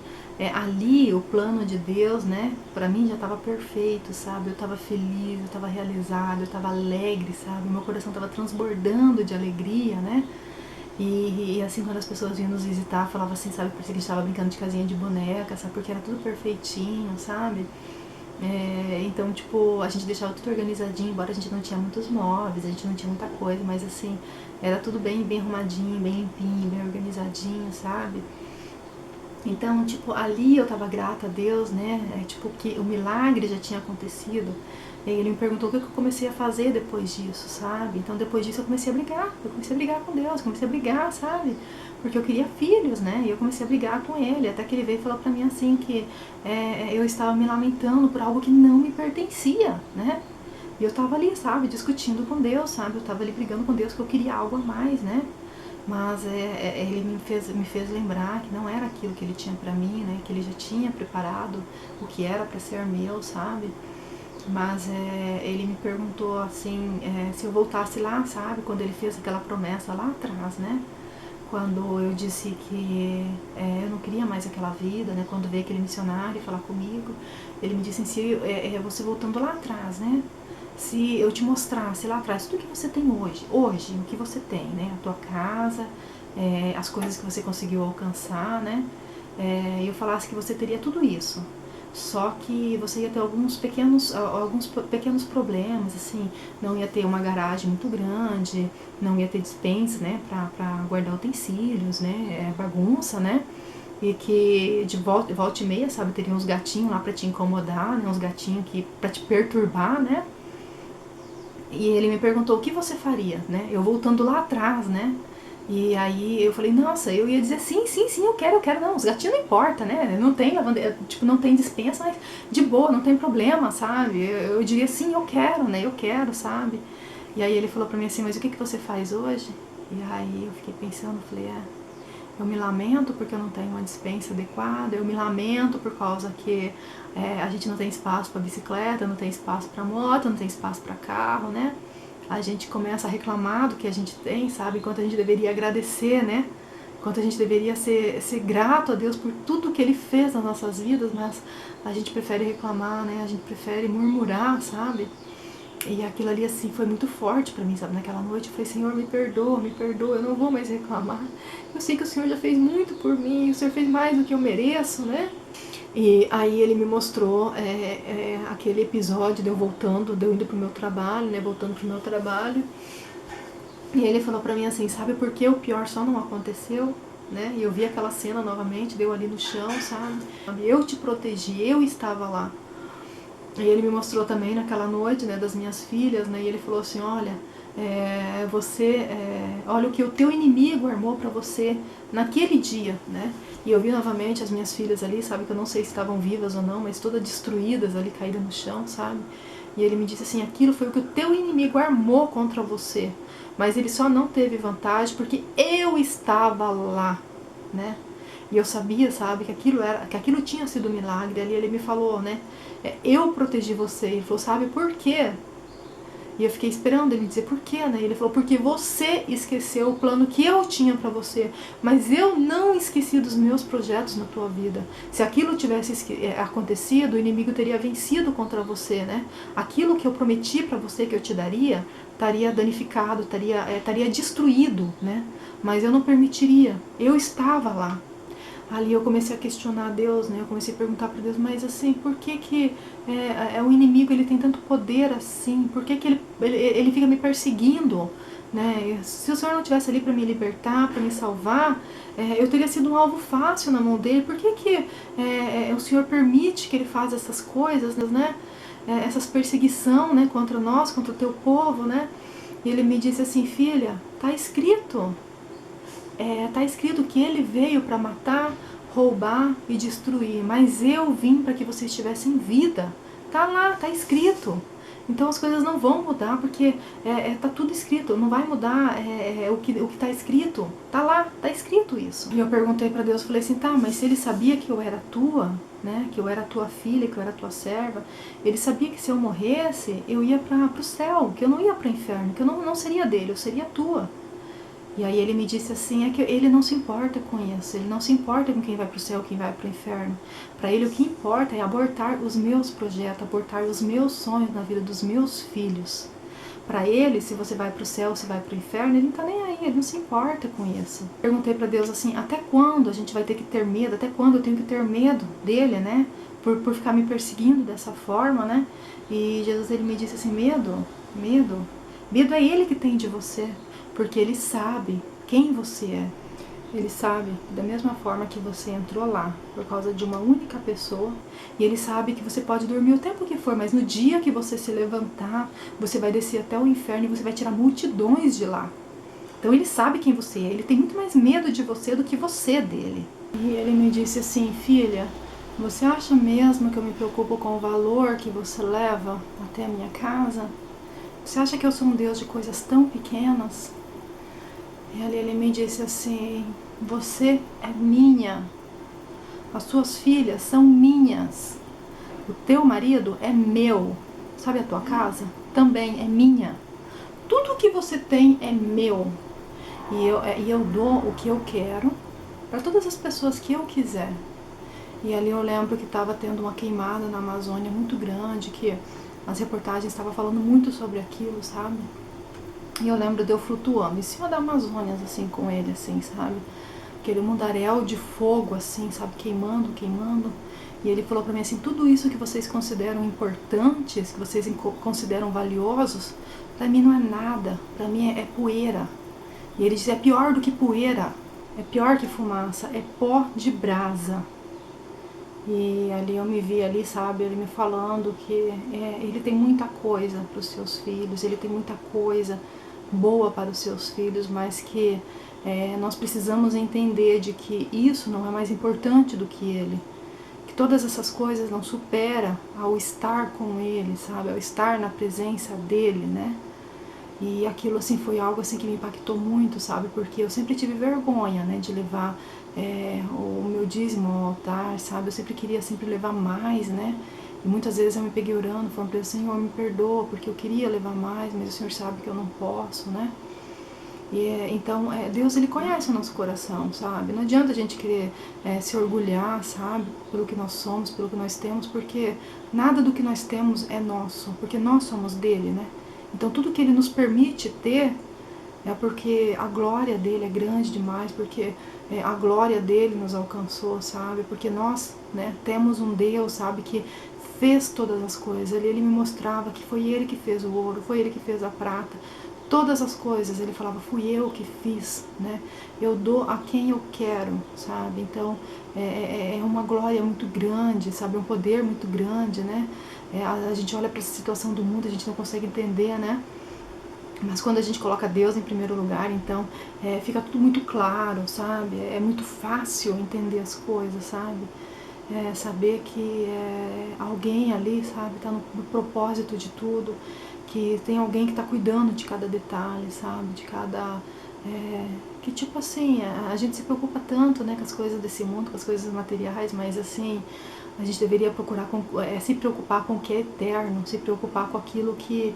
ali o plano de Deus, né? Pra mim já tava perfeito, sabe? Eu tava feliz, eu tava realizada, eu tava alegre, sabe? Meu coração tava transbordando de alegria, né? E assim, quando as pessoas vinham nos visitar, falava assim, sabe? Parecia que a gente tava brincando de casinha de boneca, sabe? Porque era tudo perfeitinho, sabe? Então, tipo, a gente deixava tudo organizadinho, embora a gente não tinha muitos móveis, a gente não tinha muita coisa, mas assim, era tudo bem arrumadinho, bem limpinho, bem organizadinho, sabe? Então, tipo, ali eu tava grata a Deus, né? Tipo, que o milagre já tinha acontecido. E aí ele me perguntou o que eu comecei a fazer depois disso, sabe? Então, depois disso eu comecei a brigar. Eu comecei a brigar com Deus, comecei a brigar, sabe? Porque eu queria filhos, né? E eu comecei a brigar com ele. Até que ele veio e falou pra mim assim que eu estava me lamentando por algo que não me pertencia, né? E eu tava ali, sabe? Discutindo com Deus, sabe? Eu tava ali brigando com Deus que eu queria algo a mais, né? Mas ele me fez lembrar que não era aquilo que ele tinha pra mim, né? Que ele já tinha preparado o que era pra ser meu, sabe? Mas ele me perguntou assim, se eu voltasse lá, sabe? Quando ele fez aquela promessa lá atrás, né? Quando eu disse que eu não queria mais aquela vida, né? Quando veio aquele missionário falar comigo, ele me disse assim, você voltando lá atrás, né? Se eu te mostrasse lá atrás tudo que você tem hoje, o que você tem, né? A tua casa, as coisas que você conseguiu alcançar, né? E eu falasse que você teria tudo isso. Só que você ia ter alguns pequenos problemas, assim, não ia ter uma garagem muito grande, não ia ter despensa, né, pra guardar utensílios, né, bagunça, né, e que de volta e meia, sabe, teria uns gatinhos lá pra te incomodar, né, uns gatinhos que pra te perturbar, né. E ele me perguntou o que você faria, né, eu voltando lá atrás, né. E aí eu falei, nossa, eu ia dizer sim, eu quero, não, os gatinhos não importa, né, não tem lavanderia, tipo, não tem dispensa, mas de boa, não tem problema, sabe, eu diria sim, eu quero, né, eu quero, sabe. E aí ele falou pra mim assim, mas o que você faz hoje? E aí eu fiquei pensando, falei, eu me lamento porque eu não tenho uma dispensa adequada, eu me lamento por causa que a gente não tem espaço para bicicleta, não tem espaço para moto, não tem espaço para carro, né? A gente começa a reclamar do que a gente tem, sabe? Enquanto a gente deveria agradecer, né? Enquanto a gente deveria ser grato a Deus por tudo que Ele fez nas nossas vidas, mas a gente prefere reclamar, né? A gente prefere murmurar, sabe? E aquilo ali, assim, foi muito forte pra mim, sabe? Naquela noite eu falei, Senhor, me perdoa, eu não vou mais reclamar. Eu sei que o Senhor já fez muito por mim, o Senhor fez mais do que eu mereço, né? E aí ele me mostrou aquele episódio de eu voltando, de eu indo pro meu trabalho, né? Voltando pro meu trabalho. E ele falou pra mim assim, sabe por que o pior só não aconteceu? Né? E eu vi aquela cena novamente, deu ali no chão, sabe? Eu te protegi, eu estava lá. E ele me mostrou também naquela noite, né, das minhas filhas, né, e ele falou assim, olha, olha o que o teu inimigo armou para você naquele dia, né? E eu vi novamente as minhas filhas ali, sabe, que eu não sei se estavam vivas ou não, mas todas destruídas ali, caídas no chão, sabe? E ele me disse assim, aquilo foi o que o teu inimigo armou contra você, mas ele só não teve vantagem porque eu estava lá, né? E eu sabia, sabe, que aquilo tinha sido um milagre. Ali ele me falou, né? Eu protegi você. Ele falou, sabe por quê? E eu fiquei esperando ele dizer por quê, né? Ele falou, porque você esqueceu o plano que eu tinha pra você, mas eu não esqueci dos meus projetos na tua vida. Se aquilo tivesse acontecido, o inimigo teria vencido contra você, né? Aquilo que eu prometi pra você que eu te daria, estaria danificado, estaria destruído, né? Mas eu não permitiria. Eu estava lá. Ali eu comecei a questionar Deus, né? Eu comecei a perguntar para Deus, mas assim, por que o inimigo ele tem tanto poder assim? Por que ele fica me perseguindo? Né? Se o Senhor não estivesse ali para me libertar, para me salvar, eu teria sido um alvo fácil na mão dele. Por que o Senhor permite que ele faça essas coisas, né? Essas perseguição, né? Contra nós, contra o teu povo, né? E ele me disse assim, filha, tá escrito. Tá escrito que ele veio para matar, roubar e destruir, mas eu vim para que vocês tivessem vida. Tá lá, tá escrito. Então as coisas não vão mudar, porque tá tudo escrito, não vai mudar o que tá escrito. Tá lá, tá escrito isso. E eu perguntei para Deus, falei assim, tá, mas se ele sabia que eu era tua, né, que eu era tua filha, que eu era tua serva, ele sabia que se eu morresse, eu ia pro céu, que eu não ia pro inferno, que eu não seria dele, eu seria tua. E aí ele me disse assim, que ele não se importa com isso, ele não se importa com quem vai para o céu, quem vai para o inferno. Para ele o que importa é abortar os meus projetos, abortar os meus sonhos na vida dos meus filhos. Para ele, se você vai para o céu, se vai para o inferno, ele não está nem aí, ele não se importa com isso. Perguntei para Deus assim, até quando a gente vai ter que ter medo? Até quando eu tenho que ter medo dele, né? Por ficar me perseguindo dessa forma, né? E Jesus, ele me disse assim, medo é ele que tem de você, porque ele sabe quem você é. Ele sabe da mesma forma que você entrou lá por causa de uma única pessoa, e ele sabe que você pode dormir o tempo que for, mas no dia que você se levantar, você vai descer até o inferno e você vai tirar multidões de lá. Então ele sabe quem você é, ele tem muito mais medo de você do que você dele. E ele me disse assim, filha, você acha mesmo que eu me preocupo com o valor que você leva até a minha casa? Você acha que eu sou um Deus de coisas tão pequenas? E ali ele me disse assim, você é minha, as suas filhas são minhas, o teu marido é meu, sabe a tua casa? Também é minha, tudo que você tem é meu, e eu dou o que eu quero para todas as pessoas que eu quiser. E ali eu lembro que estava tendo uma queimada na Amazônia muito grande, que as reportagens estavam falando muito sobre aquilo, sabe? E eu lembro de eu flutuando em cima da Amazônia, assim, com ele, assim, sabe? Aquele mundaréu de fogo, assim, sabe? Queimando, queimando. E ele falou pra mim assim, tudo isso que vocês consideram importantes, que vocês consideram valiosos, pra mim não é nada. Pra mim é poeira. E ele disse, é pior do que poeira. É pior que fumaça. É pó de brasa. E ali eu me vi ali, sabe, ele me falando que ele tem muita coisa para os seus filhos, ele tem muita coisa boa para os seus filhos, mas que nós precisamos entender de que isso não é mais importante do que ele, que todas essas coisas não superam ao estar com ele, sabe, ao estar na presença dele, né? E aquilo assim foi algo assim que me impactou muito, sabe, porque eu sempre tive vergonha, né, de levar o meu dízimo ao altar, sabe, eu sempre queria sempre levar mais, né, e muitas vezes eu me peguei orando, falando para o Senhor, me perdoa, porque eu queria levar mais, mas o Senhor sabe que eu não posso, né. E então Deus, ele conhece o nosso coração, sabe, não adianta a gente querer se orgulhar, sabe, pelo que nós somos, pelo que nós temos, porque nada do que nós temos é nosso, porque nós somos dele, né. Então tudo que ele nos permite ter é porque a glória dele é grande demais, porque a glória dele nos alcançou, sabe? Porque nós, né, temos um Deus, sabe, que fez todas as coisas. Ele me mostrava que foi ele que fez o ouro, foi ele que fez a prata. Todas as coisas, ele falava, fui eu que fiz, né? Eu dou a quem eu quero, sabe? Então, é uma glória muito grande, sabe? Um poder muito grande, né? A gente olha para essa situação do mundo, a gente não consegue entender, né? Mas quando a gente coloca Deus em primeiro lugar, então fica tudo muito claro, sabe? É muito fácil entender as coisas, sabe? Saber que alguém ali, sabe, está no propósito de tudo, que tem alguém que está cuidando de cada detalhe, sabe? De cada... que tipo assim, a gente se preocupa tanto, né, com as coisas desse mundo, com as coisas materiais, mas assim, a gente deveria procurar se preocupar com o que é eterno, se preocupar com aquilo que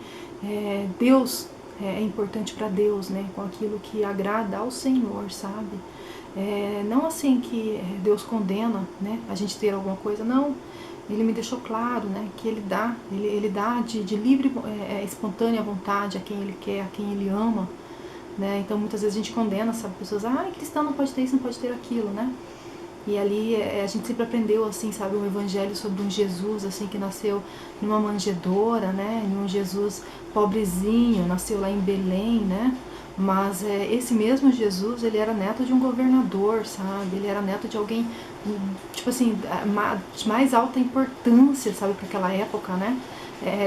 Deus é importante para Deus, né? Com aquilo que agrada ao Senhor, sabe? Não assim que Deus condena, né? A gente ter alguma coisa, não. Ele me deixou claro, né? Que ele dá de livre, espontânea vontade a quem ele quer, a quem ele ama, né? Então muitas vezes a gente condena, sabe? Pessoas, cristão não pode ter isso, não pode ter aquilo, né? E ali a gente sempre aprendeu, assim, sabe, um evangelho sobre um Jesus, assim, que nasceu numa manjedoura, né, em um Jesus pobrezinho, nasceu lá em Belém, né, mas esse mesmo Jesus, ele era neto de um governador, sabe, ele era neto de alguém, tipo assim, de mais alta importância, sabe, para aquela época, né.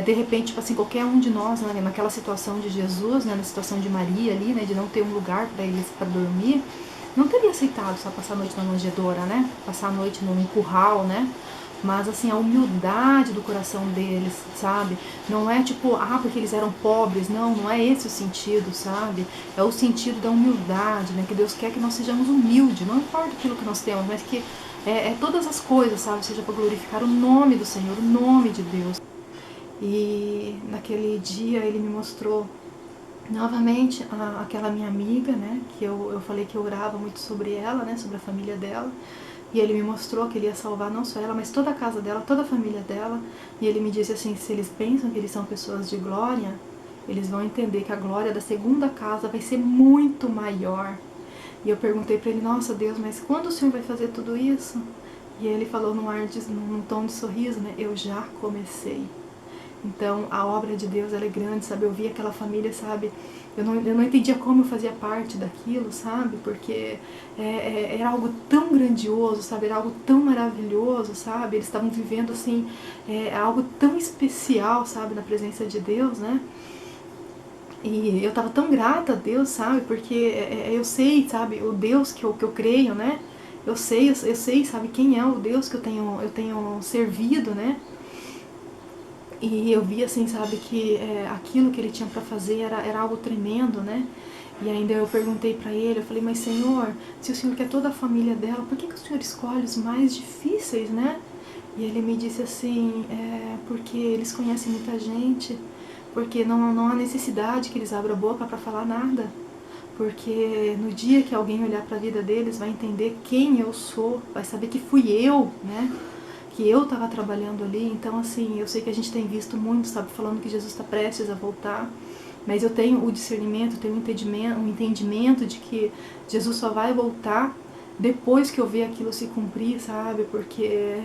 De repente, tipo assim, qualquer um de nós, né, naquela situação de Jesus, né, na situação de Maria ali, né, de não ter um lugar para eles para dormir, não teria aceitado só passar a noite na manjedoura, né? Passar a noite num curral, né? Mas assim, a humildade do coração deles, sabe? Não é tipo, porque eles eram pobres, não é esse o sentido, sabe? É o sentido da humildade, né? Que Deus quer que nós sejamos humildes, não importa aquilo que nós temos, mas que todas as coisas, sabe? Seja para glorificar o nome do Senhor, o nome de Deus. E naquele dia ele me mostrou novamente aquela minha amiga, né, que eu falei que eu orava muito sobre ela, né, sobre a família dela, e ele me mostrou que ele ia salvar não só ela, mas toda a casa dela, toda a família dela, e ele me disse assim, se eles pensam que eles são pessoas de glória, eles vão entender que a glória da segunda casa vai ser muito maior. E eu perguntei para ele, nossa Deus, mas quando o Senhor vai fazer tudo isso? E ele falou num tom de sorriso, né? Eu já comecei. Então, a obra de Deus, ela é grande, sabe? Eu vi aquela família, sabe? Eu não entendia como eu fazia parte daquilo, sabe? Porque era algo tão grandioso, sabe? Era algo tão maravilhoso, sabe? Eles estavam vivendo, assim, algo tão especial, sabe? Na presença de Deus, né? E eu estava tão grata a Deus, sabe? Porque eu sei, sabe? O Deus que eu creio, né? Eu sei, sabe? Quem é o Deus que eu tenho servido, né? E eu vi, assim, sabe, que aquilo que ele tinha para fazer era algo tremendo, né? E ainda eu perguntei para ele, eu falei, mas Senhor, se o Senhor quer toda a família dela, por que o Senhor escolhe os mais difíceis, né? E ele me disse assim, porque eles conhecem muita gente, porque não há necessidade que eles abram a boca para falar nada. Porque no dia que alguém olhar para a vida deles, vai entender quem eu sou, vai saber que fui eu, né? Que eu estava trabalhando ali. Então, assim, eu sei que a gente tem visto muito, sabe, falando que Jesus está prestes a voltar, mas eu tenho o discernimento, tenho o entendimento de que Jesus só vai voltar depois que eu ver aquilo se cumprir, sabe? Porque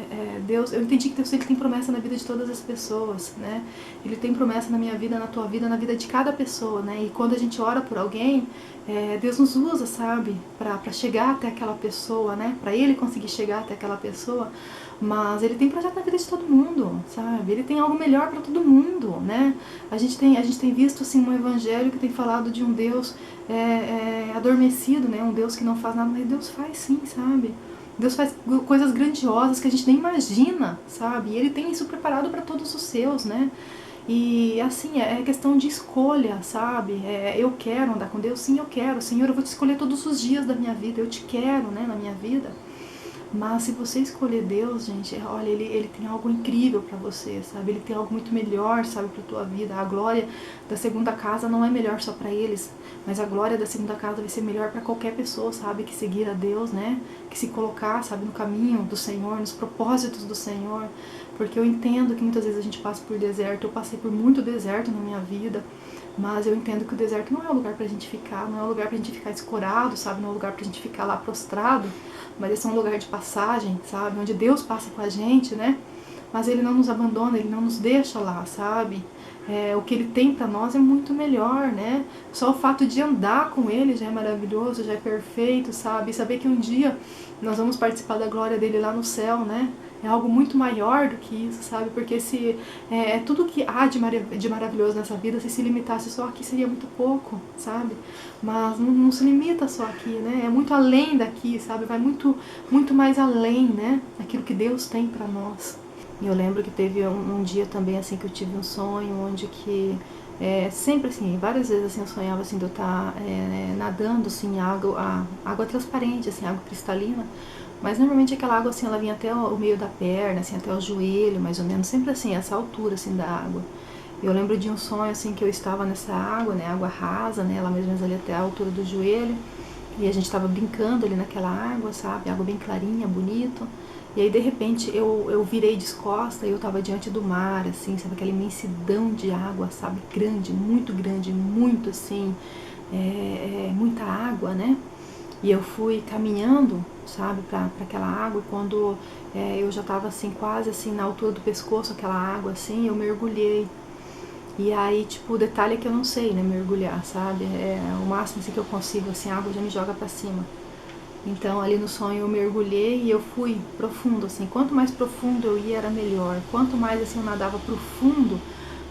Deus, eu entendi que Deus, ele tem promessa na vida de todas as pessoas, né? Ele tem promessa na minha vida, na tua vida, na vida de cada pessoa, né? E quando a gente ora por alguém, Deus nos usa, sabe? Para chegar até aquela pessoa, né? Para ele conseguir chegar até aquela pessoa. Mas ele tem projeto na vida de todo mundo, sabe? Ele tem algo melhor para todo mundo, né? A gente tem visto, assim, um evangelho que tem falado de um Deus adormecido, né? Um Deus que não faz nada, mas Deus faz sim, sabe? Deus faz coisas grandiosas que a gente nem imagina, sabe? E ele tem isso preparado para todos os seus, né? E assim, é questão de escolha, sabe? Eu quero andar com Deus? Sim, eu quero. Senhor, eu vou te escolher todos os dias da minha vida, eu te quero, né, na minha vida. Mas se você escolher Deus, gente, olha, ele tem algo incrível para você, sabe? Ele tem algo muito melhor, sabe, para tua vida. A glória da segunda casa não é melhor só para eles, mas a glória da segunda casa vai ser melhor para qualquer pessoa, sabe, que seguir a Deus, né? Que se colocar, sabe, no caminho do Senhor, nos propósitos do Senhor. Porque eu entendo que muitas vezes a gente passa por deserto. Eu passei por muito deserto na minha vida. Mas eu entendo que o deserto não é o lugar pra gente ficar, não é o lugar pra gente ficar escorado, sabe? Não é o lugar pra gente ficar lá prostrado, mas esse é um lugar de passagem, sabe? Onde Deus passa com a gente, né? Mas Ele não nos abandona, Ele não nos deixa lá, sabe? O que Ele tem pra nós é muito melhor, né? Só o fato de andar com Ele já é maravilhoso, já é perfeito, sabe? E saber que um dia nós vamos participar da glória dEle lá no céu, né? É algo muito maior do que isso, sabe? Porque se tudo que há de maravilhoso nessa vida, se limitasse só aqui, seria muito pouco, sabe? Mas não se limita só aqui, né? É muito além daqui, sabe? Vai muito, muito mais além, né? Aquilo que Deus tem pra nós. E eu lembro que teve um dia também, assim, que eu tive um sonho onde que sempre assim, várias vezes assim, eu sonhava assim, de eu estar nadando assim, água transparente, assim, água cristalina. Mas normalmente aquela água assim, ela vinha até o meio da perna, assim, até o joelho, mais ou menos, sempre assim, essa altura assim da água. Eu lembro de um sonho assim que eu estava nessa água, né, água rasa, né, ela mais ou menos ali até a altura do joelho, e a gente estava brincando ali naquela água, sabe, água bem clarinha, bonito. E aí de repente eu virei de costas e eu estava diante do mar, assim, sabe, aquela imensidão de água, sabe, grande, muito assim, muita água, né? E eu fui caminhando, sabe, para aquela água, e quando eu já estava assim, quase assim, na altura do pescoço, aquela água assim, eu mergulhei. E aí, tipo, o detalhe é que eu não sei, né, mergulhar, sabe? O máximo assim, que eu consigo, assim, a água já me joga para cima. Então, ali no sonho eu mergulhei e eu fui profundo, assim. Quanto mais profundo eu ia, era melhor. Quanto mais, assim, eu nadava profundo,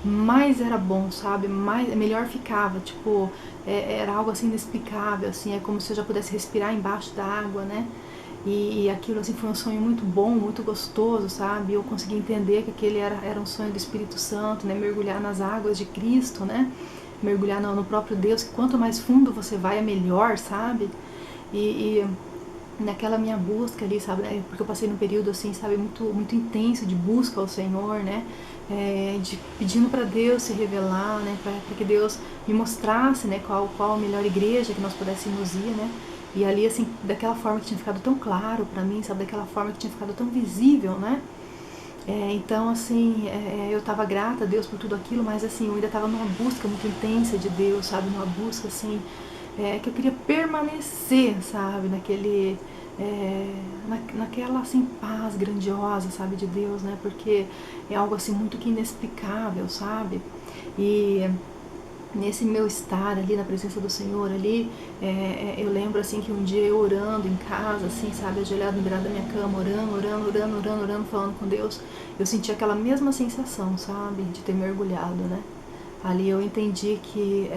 mais era bom, sabe? Melhor ficava, tipo, era algo assim inexplicável, assim, é como se eu já pudesse respirar embaixo da água, né? E aquilo, assim, foi um sonho muito bom, muito gostoso, sabe? Eu consegui entender que aquele era um sonho do Espírito Santo, né? Mergulhar nas águas de Cristo, né? Mergulhar no próprio Deus, que quanto mais fundo você vai, é melhor, sabe? E naquela minha busca ali, sabe, né, porque eu passei num período assim, sabe, muito, muito intenso de busca ao Senhor, né, de pedindo para Deus se revelar, né, para que Deus me mostrasse, né, qual a melhor igreja que nós pudéssemos ir, né, e ali assim, daquela forma que tinha ficado tão claro para mim, sabe, daquela forma que tinha ficado tão visível, né, Então, assim, eu estava grata a Deus por tudo aquilo, mas, assim, eu ainda estava numa busca muito intensa de Deus, sabe? Numa busca, assim, que eu queria permanecer, sabe? Naquela, assim, paz grandiosa, sabe? De Deus, né? Porque é algo, assim, muito que inexplicável, sabe? E nesse meu estar ali na presença do Senhor ali, eu lembro assim que um dia eu orando em casa, assim, sabe, ajoelhado no beirado da minha cama, orando, falando com Deus, eu senti aquela mesma sensação, sabe, de ter mergulhado, né? Ali eu entendi que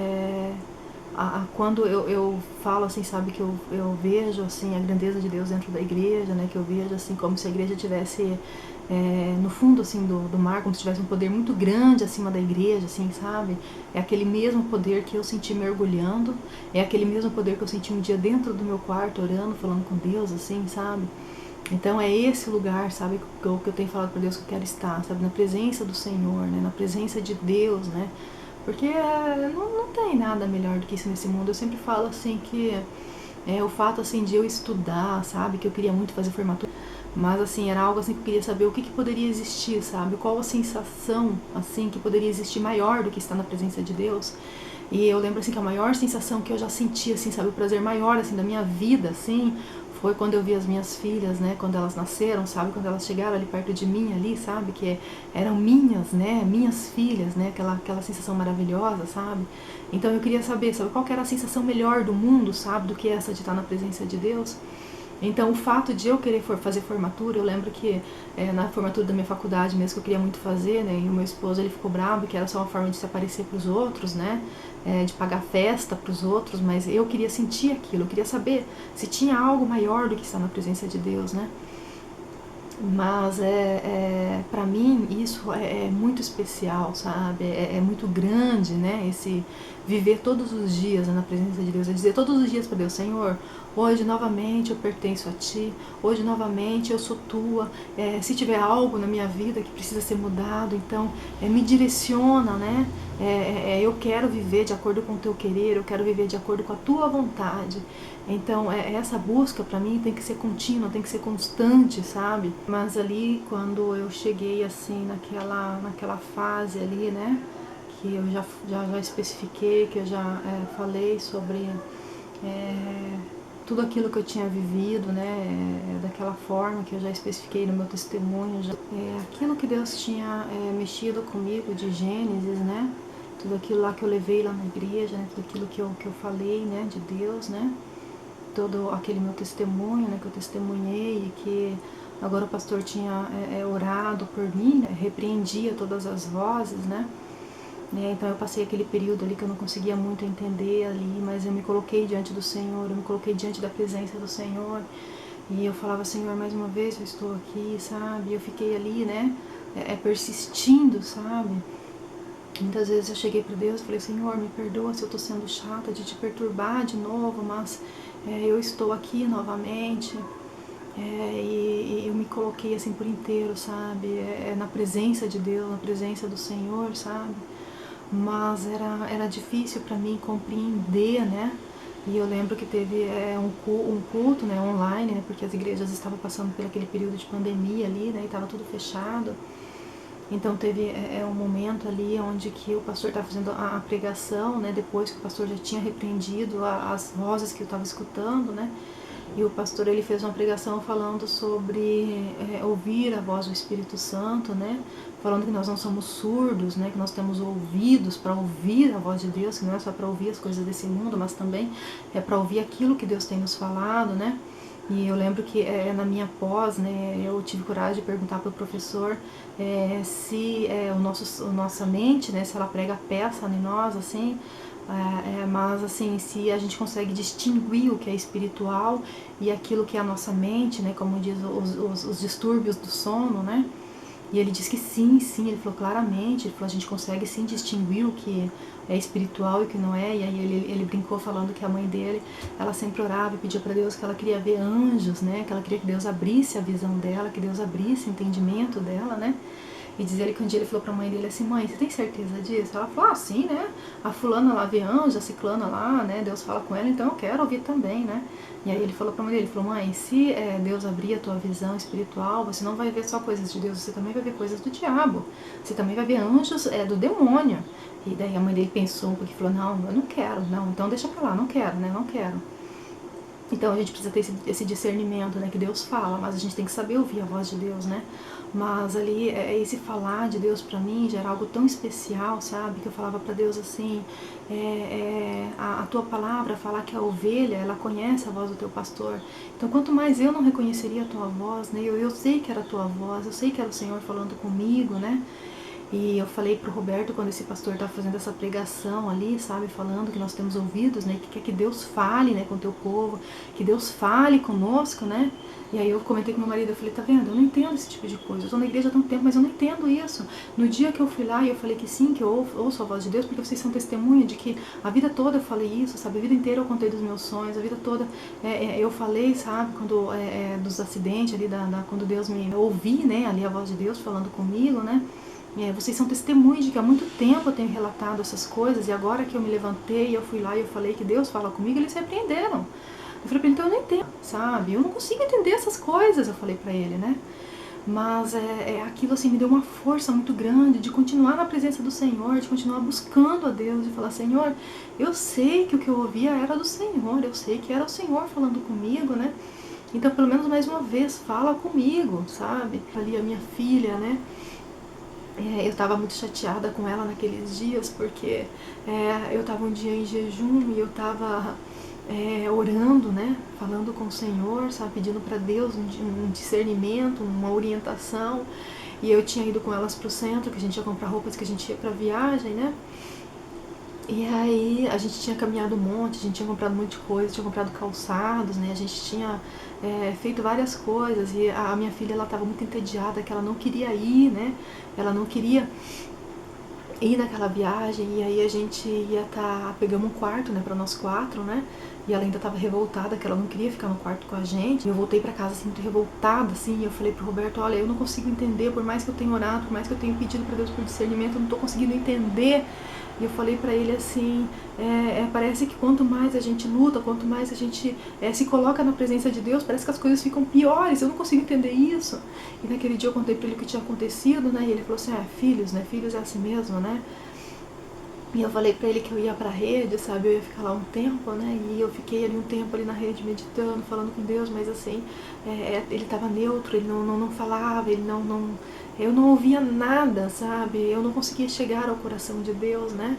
quando eu falo assim, sabe, que eu vejo assim a grandeza de Deus dentro da igreja, né, que eu vejo assim como se a igreja tivesse no fundo assim do mar, como se tivesse um poder muito grande acima da igreja, assim, sabe? É aquele mesmo poder que eu senti mergulhando, é aquele mesmo poder que eu senti um dia dentro do meu quarto orando, falando com Deus, assim, sabe? Então é esse lugar, sabe, que eu tenho falado para Deus que eu quero estar, sabe, na presença do Senhor, né, na presença de Deus, né? Porque não tem nada melhor do que isso nesse mundo. Eu sempre falo assim que o fato assim de eu estudar, sabe, que eu queria muito fazer formatura, mas assim, era algo assim que eu queria saber o que poderia existir, sabe? Qual a sensação assim que poderia existir maior do que estar na presença de Deus. E eu lembro assim que a maior sensação que eu já senti, assim, sabe, o prazer maior assim da minha vida, assim, foi quando eu vi as minhas filhas, né, quando elas nasceram, sabe, quando elas chegaram ali perto de mim ali, sabe, que eram minhas, né, minhas filhas, né, aquela sensação maravilhosa, sabe. Então eu queria saber, sabe, qual que era a sensação melhor do mundo, sabe, do que essa de estar na presença de Deus. Então, o fato de eu querer fazer formatura, eu lembro que na formatura da minha faculdade mesmo, que eu queria muito fazer, né, e o meu esposo, ele ficou bravo, que era só uma forma de se aparecer para os outros, né, de pagar festa para os outros, mas eu queria sentir aquilo, eu queria saber se tinha algo maior do que estar na presença de Deus, né. Mas para mim isso é muito especial, sabe? É muito grande, né? Esse viver todos os dias na presença de Deus, é dizer todos os dias para Deus, Senhor, hoje novamente eu pertenço a Ti, hoje novamente eu sou Tua. Se tiver algo na minha vida que precisa ser mudado, então me direciona, né? Eu quero viver de acordo com o Teu querer, eu quero viver de acordo com a Tua vontade. Então, essa busca para mim tem que ser contínua, tem que ser constante, sabe? Mas ali, quando eu cheguei assim naquela fase ali, né? Que eu já especifiquei, que eu já falei sobre tudo aquilo que eu tinha vivido, né? Daquela forma que eu já especifiquei no meu testemunho, aquilo que Deus tinha mexido comigo de Gênesis, né? Tudo aquilo lá que eu levei lá na igreja, né? Tudo aquilo que eu falei, né? De Deus, né? Todo aquele meu testemunho, né, que eu testemunhei e que agora o pastor tinha orado por mim, né, repreendia todas as vozes, né, então eu passei aquele período ali que eu não conseguia muito entender ali, mas eu me coloquei diante do Senhor, eu me coloquei diante da presença do Senhor e eu falava, Senhor, mais uma vez eu estou aqui, sabe, eu fiquei ali, né, persistindo, sabe. Muitas vezes eu cheguei para Deus e falei, Senhor, me perdoa se eu estou sendo chata de te perturbar de novo, mas eu estou aqui novamente. E eu me coloquei assim por inteiro, sabe? Na presença de Deus, na presença do Senhor, sabe? Mas era difícil para mim compreender, né? E eu lembro que teve um culto, né, online, né? Porque as igrejas estavam passando por aquele período de pandemia ali, né? E estava tudo fechado. Então teve um momento ali onde que o pastor estava fazendo a pregação, né, depois que o pastor já tinha repreendido as vozes que eu estava escutando, né, e o pastor ele fez uma pregação falando sobre ouvir a voz do Espírito Santo, né, falando que nós não somos surdos, né, que nós temos ouvidos para ouvir a voz de Deus, que não é só para ouvir as coisas desse mundo, mas também é para ouvir aquilo que Deus tem nos falado, né. E eu lembro que na minha pós, né, eu tive coragem de perguntar para o professor se nossa mente, né, se ela prega peça em nós, assim, mas assim, se a gente consegue distinguir o que é espiritual e aquilo que é a nossa mente, né, como diz os distúrbios do sono, né. E ele disse que sim, ele falou claramente, ele falou, a gente consegue sim distinguir o que é espiritual e o que não é, e aí ele brincou falando que a mãe dele, ela sempre orava e pedia para Deus que ela queria ver anjos, né, que ela queria que Deus abrisse a visão dela, que Deus abrisse o entendimento dela, né, E diz ele que um dia ele falou pra mãe dele assim: mãe, você tem certeza disso? Ela falou: ah, sim, né? A fulana lá vê anjo, a ciclana lá, né? Deus fala com ela, então eu quero ouvir também, né? E aí ele falou pra mãe dele, ele falou: mãe, se Deus abrir a tua visão espiritual, você não vai ver só coisas de Deus, você também vai ver coisas do diabo. Você também vai ver anjos do demônio. E daí a mãe dele pensou um pouquinho e falou: não, eu não quero, não, então deixa pra lá, não quero, né? Não quero. Então a gente precisa ter esse discernimento, né, que Deus fala, mas a gente tem que saber ouvir a voz de Deus, né? Mas ali, esse falar de Deus pra mim já era algo tão especial, sabe? Que eu falava pra Deus assim, a tua palavra falar que a ovelha, ela conhece a voz do teu pastor. Então quanto mais eu não reconheceria a tua voz, né? Eu sei que era a tua voz, eu sei que era o Senhor falando comigo, né? E eu falei pro Roberto, quando esse pastor tá fazendo essa pregação ali, sabe, falando que nós temos ouvidos, né, que quer que Deus fale, né, com o teu povo, que Deus fale conosco, né. E aí eu comentei com meu marido, eu falei: tá vendo, eu não entendo esse tipo de coisa, eu tô na igreja há tanto tempo, mas eu não entendo isso. No dia que eu fui lá e eu falei que sim, que eu ouço a voz de Deus, porque vocês são testemunha de que a vida toda eu falei isso, sabe, a vida inteira eu contei dos meus sonhos, a vida toda eu falei, sabe, quando dos acidentes ali, quando Deus me ouvi, né, ali a voz de Deus falando comigo, né. Vocês são testemunhas de que há muito tempo eu tenho relatado essas coisas, e agora que eu me levantei, eu fui lá e eu falei que Deus fala comigo, eles se repreenderam. Eu falei pra ele: então eu não entendo, sabe? Eu não consigo entender essas coisas, eu falei pra ele, né? Mas aquilo assim me deu uma força muito grande de continuar na presença do Senhor, de continuar buscando a Deus, de falar: Senhor, eu sei que o que eu ouvia era do Senhor, eu sei que era o Senhor falando comigo, né? Então pelo menos mais uma vez, fala comigo, sabe? Ali a minha filha, né? Eu estava muito chateada com ela naqueles dias, porque eu estava um dia em jejum e eu estava orando, né, falando com o Senhor, sabe, pedindo para Deus um discernimento, uma orientação. E eu tinha ido com elas pro centro, que a gente ia comprar roupas, que a gente ia pra viagem, né. E aí a gente tinha caminhado um monte, a gente tinha comprado um monte de coisa, tinha comprado calçados, né, a gente tinha feito várias coisas, e a minha filha, ela estava muito entediada, que ela não queria ir, né, ela não queria ir naquela viagem. E aí a gente pegamos um quarto, né, para nós 4, né, e ela ainda estava revoltada, que ela não queria ficar no quarto com a gente. Eu voltei para casa assim, muito revoltada, assim, e eu falei pro Roberto: olha, eu não consigo entender, por mais que eu tenha orado, por mais que eu tenha pedido para Deus por discernimento, eu não tô conseguindo entender. E eu falei pra ele assim, parece que quanto mais a gente luta, quanto mais a gente se coloca na presença de Deus, parece que as coisas ficam piores, eu não consigo entender isso. E naquele dia eu contei pra ele o que tinha acontecido, né, e ele falou assim: filhos, né, filhos é assim mesmo, né. E eu falei pra ele que eu ia pra rede, sabe, eu ia ficar lá um tempo, né, e eu fiquei ali um tempo ali na rede meditando, falando com Deus, mas assim, ele tava neutro, ele não falava, eu não ouvia nada, sabe, eu não conseguia chegar ao coração de Deus, né,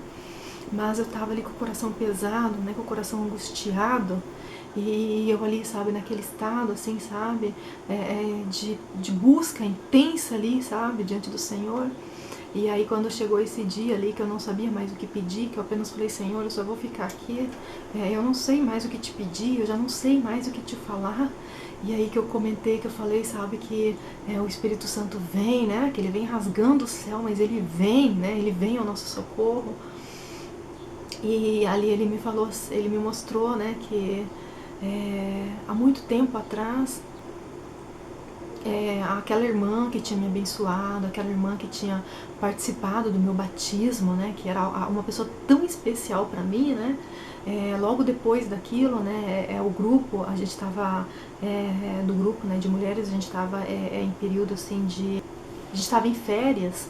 mas eu tava ali com o coração pesado, né, com o coração angustiado, e eu ali, sabe, naquele estado, assim, sabe, de busca intensa ali, sabe, diante do Senhor. E aí quando chegou esse dia ali que eu não sabia mais o que pedir, que eu apenas falei: Senhor, eu só vou ficar aqui, eu não sei mais o que te pedir, eu já não sei mais o que te falar. E aí que eu comentei, que eu falei, sabe, que o Espírito Santo vem, né, que ele vem rasgando o céu, mas ele vem, né, ele vem ao nosso socorro. E ali ele me falou, ele me mostrou, né, que há muito tempo atrás, aquela irmã que tinha me abençoado, aquela irmã que tinha participado do meu batismo, né, que era uma pessoa tão especial para mim, né, logo depois daquilo, né, o grupo, a gente estava, do grupo, né, de mulheres, a gente estava em período assim a gente estava em férias.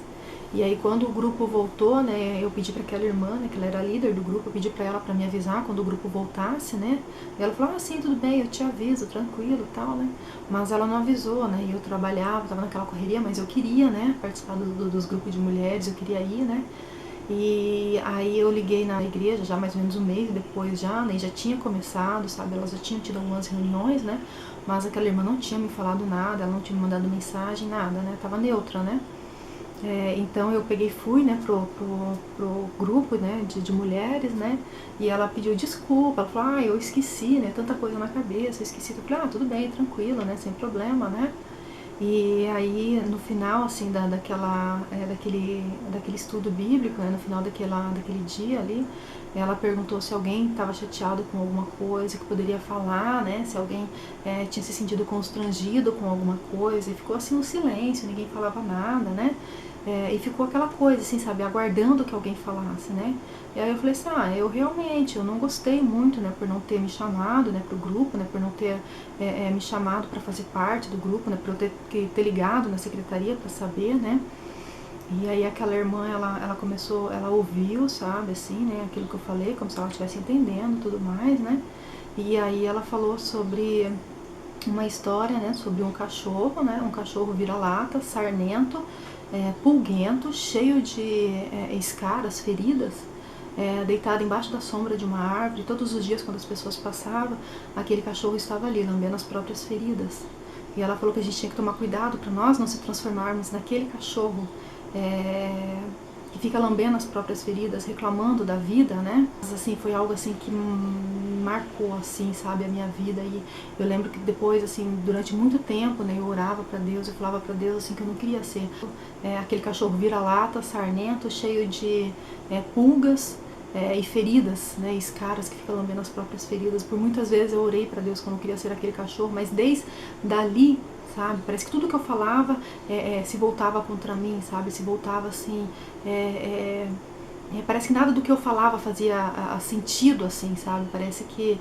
E aí quando o grupo voltou, né, eu pedi para aquela irmã, né, que ela era líder do grupo, eu pedi para ela para me avisar quando o grupo voltasse, né. E ela falou: sim, tudo bem, eu te aviso, tranquilo, tal, né. Mas ela não avisou, né, e eu trabalhava, estava naquela correria, mas eu queria, né, participar dos grupos de mulheres, eu queria ir, né. E aí eu liguei na igreja já mais ou menos um mês depois já, né, e já tinha começado, sabe, elas já tinham tido algumas reuniões, né, mas aquela irmã não tinha me falado nada, ela não tinha me mandado mensagem, nada, né, tava neutra, né. Então eu peguei e fui, né, pro grupo, né, de mulheres, né, e ela pediu desculpa, ela falou: eu esqueci, né, tanta coisa na cabeça, eu esqueci. Eu falei: tudo bem, tranquilo, né, sem problema, né. E aí, no final, assim, daquele estudo bíblico, né, no final daquele dia ali, ela perguntou se alguém estava chateado com alguma coisa, que poderia falar, né, se alguém tinha se sentido constrangido com alguma coisa, e ficou assim um silêncio, ninguém falava nada, né, e ficou aquela coisa, assim, sabe, aguardando que alguém falasse, né. E aí eu falei assim, eu realmente, eu não gostei muito, né, por não ter me chamado, né, pro grupo, né, por não ter me chamado para fazer parte do grupo, né, por eu ter ligado na secretaria para saber, né. E aí aquela irmã, ela começou, ela ouviu, sabe, assim, né, aquilo que eu falei, como se ela estivesse entendendo e tudo mais, né. E aí ela falou sobre uma história, né, sobre um cachorro, né, um cachorro vira-lata, sarnento, pulguento, cheio de escaras, feridas, deitado embaixo da sombra de uma árvore. Todos os dias, quando as pessoas passavam, aquele cachorro estava ali, lambendo as próprias feridas. E ela falou que a gente tinha que tomar cuidado para nós não se transformarmos naquele cachorro que fica lambendo as próprias feridas, reclamando da vida, né? Mas, assim, foi algo assim que marcou, assim, sabe, a minha vida. E eu lembro que depois, assim, durante muito tempo, né, eu orava para Deus, eu falava para Deus, assim, que eu não queria ser aquele cachorro vira-lata, sarnento, cheio de pulgas, e feridas, né, escaras que ficam lambendo as próprias feridas. Por muitas vezes eu orei para Deus que eu não queria ser aquele cachorro, mas desde dali, sabe, parece que tudo que eu falava se voltava contra mim, sabe, se voltava assim, parece que nada do que eu falava fazia sentido, assim, sabe, parece que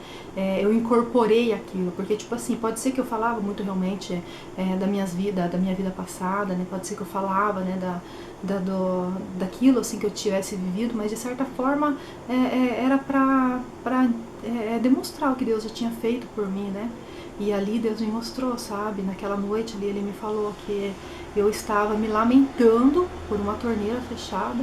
eu incorporei aquilo, porque, tipo assim, pode ser que eu falava muito realmente da minha vida passada, né, pode ser que eu falava, né, daquilo, assim, que eu tivesse vivido, mas de certa forma era pra demonstrar o que Deus já tinha feito por mim, né. E ali Deus me mostrou, sabe, naquela noite ali Ele me falou que eu estava me lamentando por uma torneira fechada,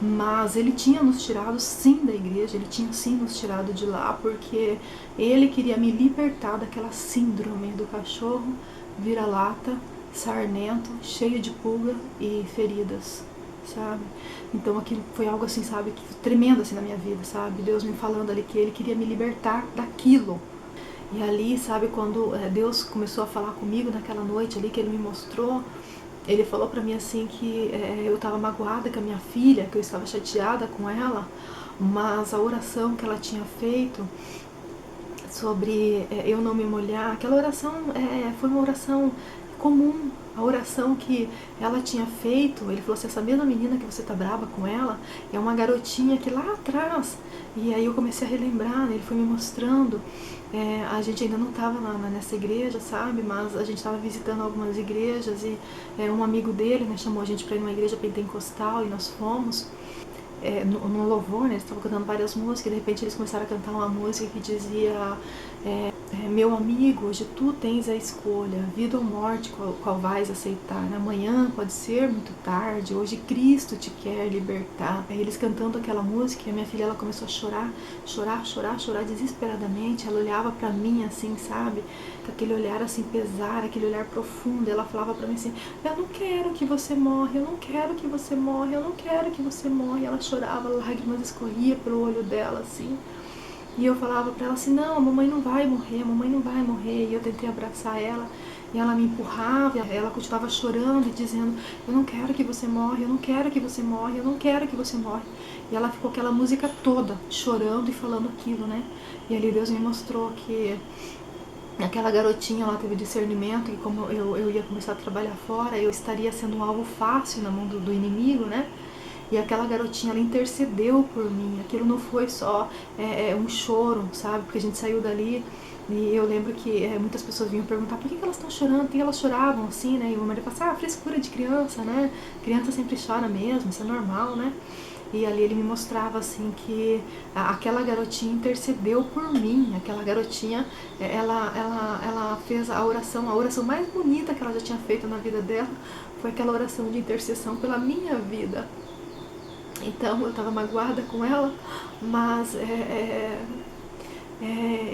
mas Ele tinha nos tirado sim da igreja, Ele tinha sim nos tirado de lá, porque Ele queria me libertar daquela síndrome do cachorro vira-lata, sarnento, cheio de pulga e feridas, sabe? Então aquilo foi algo assim, sabe, que tremendo assim na minha vida, sabe? Deus me falando ali que Ele queria me libertar daquilo. E ali, sabe, quando Deus começou a falar comigo naquela noite ali, que Ele me mostrou, Ele falou pra mim assim que eu estava magoada com a minha filha, que eu estava chateada com ela, mas a oração que ela tinha feito sobre eu não me molhar, aquela oração foi uma oração comum, a oração que ela tinha feito. Ele falou assim, essa mesma menina que você tá brava com ela, é uma garotinha que lá atrás, e aí eu comecei a relembrar, né, ele foi me mostrando, a gente ainda não estava nessa igreja, sabe, mas a gente estava visitando algumas igrejas, e um amigo dele, né, chamou a gente para ir numa igreja pentecostal, e nós fomos, no louvor, né, eles estavam cantando várias músicas, e de repente eles começaram a cantar uma música que dizia meu amigo, hoje tu tens a escolha, vida ou morte, qual vais aceitar. Amanhã pode ser muito tarde, hoje Cristo te quer libertar. Aí eles cantando aquela música, e a minha filha, ela começou a chorar desesperadamente. Ela olhava pra mim assim, sabe, com aquele olhar assim pesar, aquele olhar profundo. Ela falava pra mim assim, eu não quero que você morre, eu não quero que você morre, eu não quero que você morre. Ela chorava, lágrimas escorriam pro olho dela assim. E eu falava pra ela assim, não, a mamãe não vai morrer, a mamãe não vai morrer. E eu tentei abraçar ela, e ela me empurrava, ela continuava chorando e dizendo, eu não quero que você morre, eu não quero que você morre, eu não quero que você morre. E ela ficou aquela música toda, chorando e falando aquilo, né? E ali Deus me mostrou que aquela garotinha, ela teve discernimento, e como eu ia começar a trabalhar fora, eu estaria sendo um alvo fácil na mão do inimigo, né? E aquela garotinha, ela intercedeu por mim. Aquilo não foi só um choro, sabe? Porque a gente saiu dali e eu lembro que muitas pessoas vinham perguntar por que elas estão chorando, por que elas choravam assim, né? E o meu marido falava assim, frescura de criança, né? Criança sempre chora mesmo, isso é normal, né? E ali ele me mostrava assim que aquela garotinha intercedeu por mim. Aquela garotinha, ela fez a oração mais bonita que ela já tinha feito na vida dela foi aquela oração de intercessão pela minha vida. Então eu estava magoada com ela, mas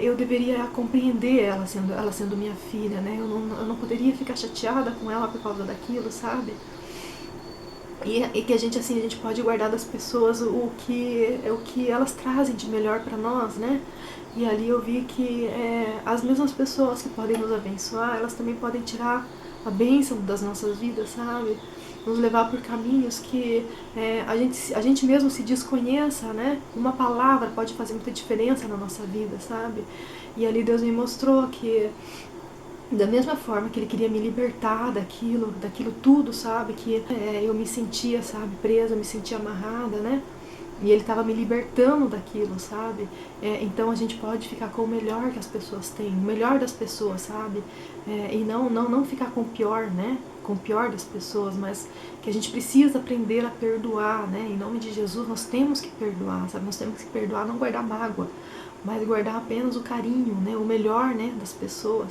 eu deveria compreender ela sendo minha filha, né? Eu não poderia ficar chateada com ela por causa daquilo, sabe? E que a gente pode guardar das pessoas o que elas trazem de melhor para nós, né? E ali eu vi que as mesmas pessoas que podem nos abençoar, elas também podem tirar a bênção das nossas vidas, sabe? Nos levar por caminhos que a gente mesmo se desconheça, né? Uma palavra pode fazer muita diferença na nossa vida, sabe? E ali Deus me mostrou que da mesma forma que Ele queria me libertar daquilo tudo, sabe? Que eu me sentia, sabe, presa, eu me sentia amarrada, né? E Ele estava me libertando daquilo, sabe? Então a gente pode ficar com o melhor que as pessoas têm, o melhor das pessoas, sabe? E não ficar com o pior, né? Com o pior das pessoas, mas que a gente precisa aprender a perdoar, né? Em nome de Jesus, nós temos que perdoar, sabe? Nós temos que perdoar, não guardar mágoa, mas guardar apenas o carinho, né? O melhor, né? Das pessoas.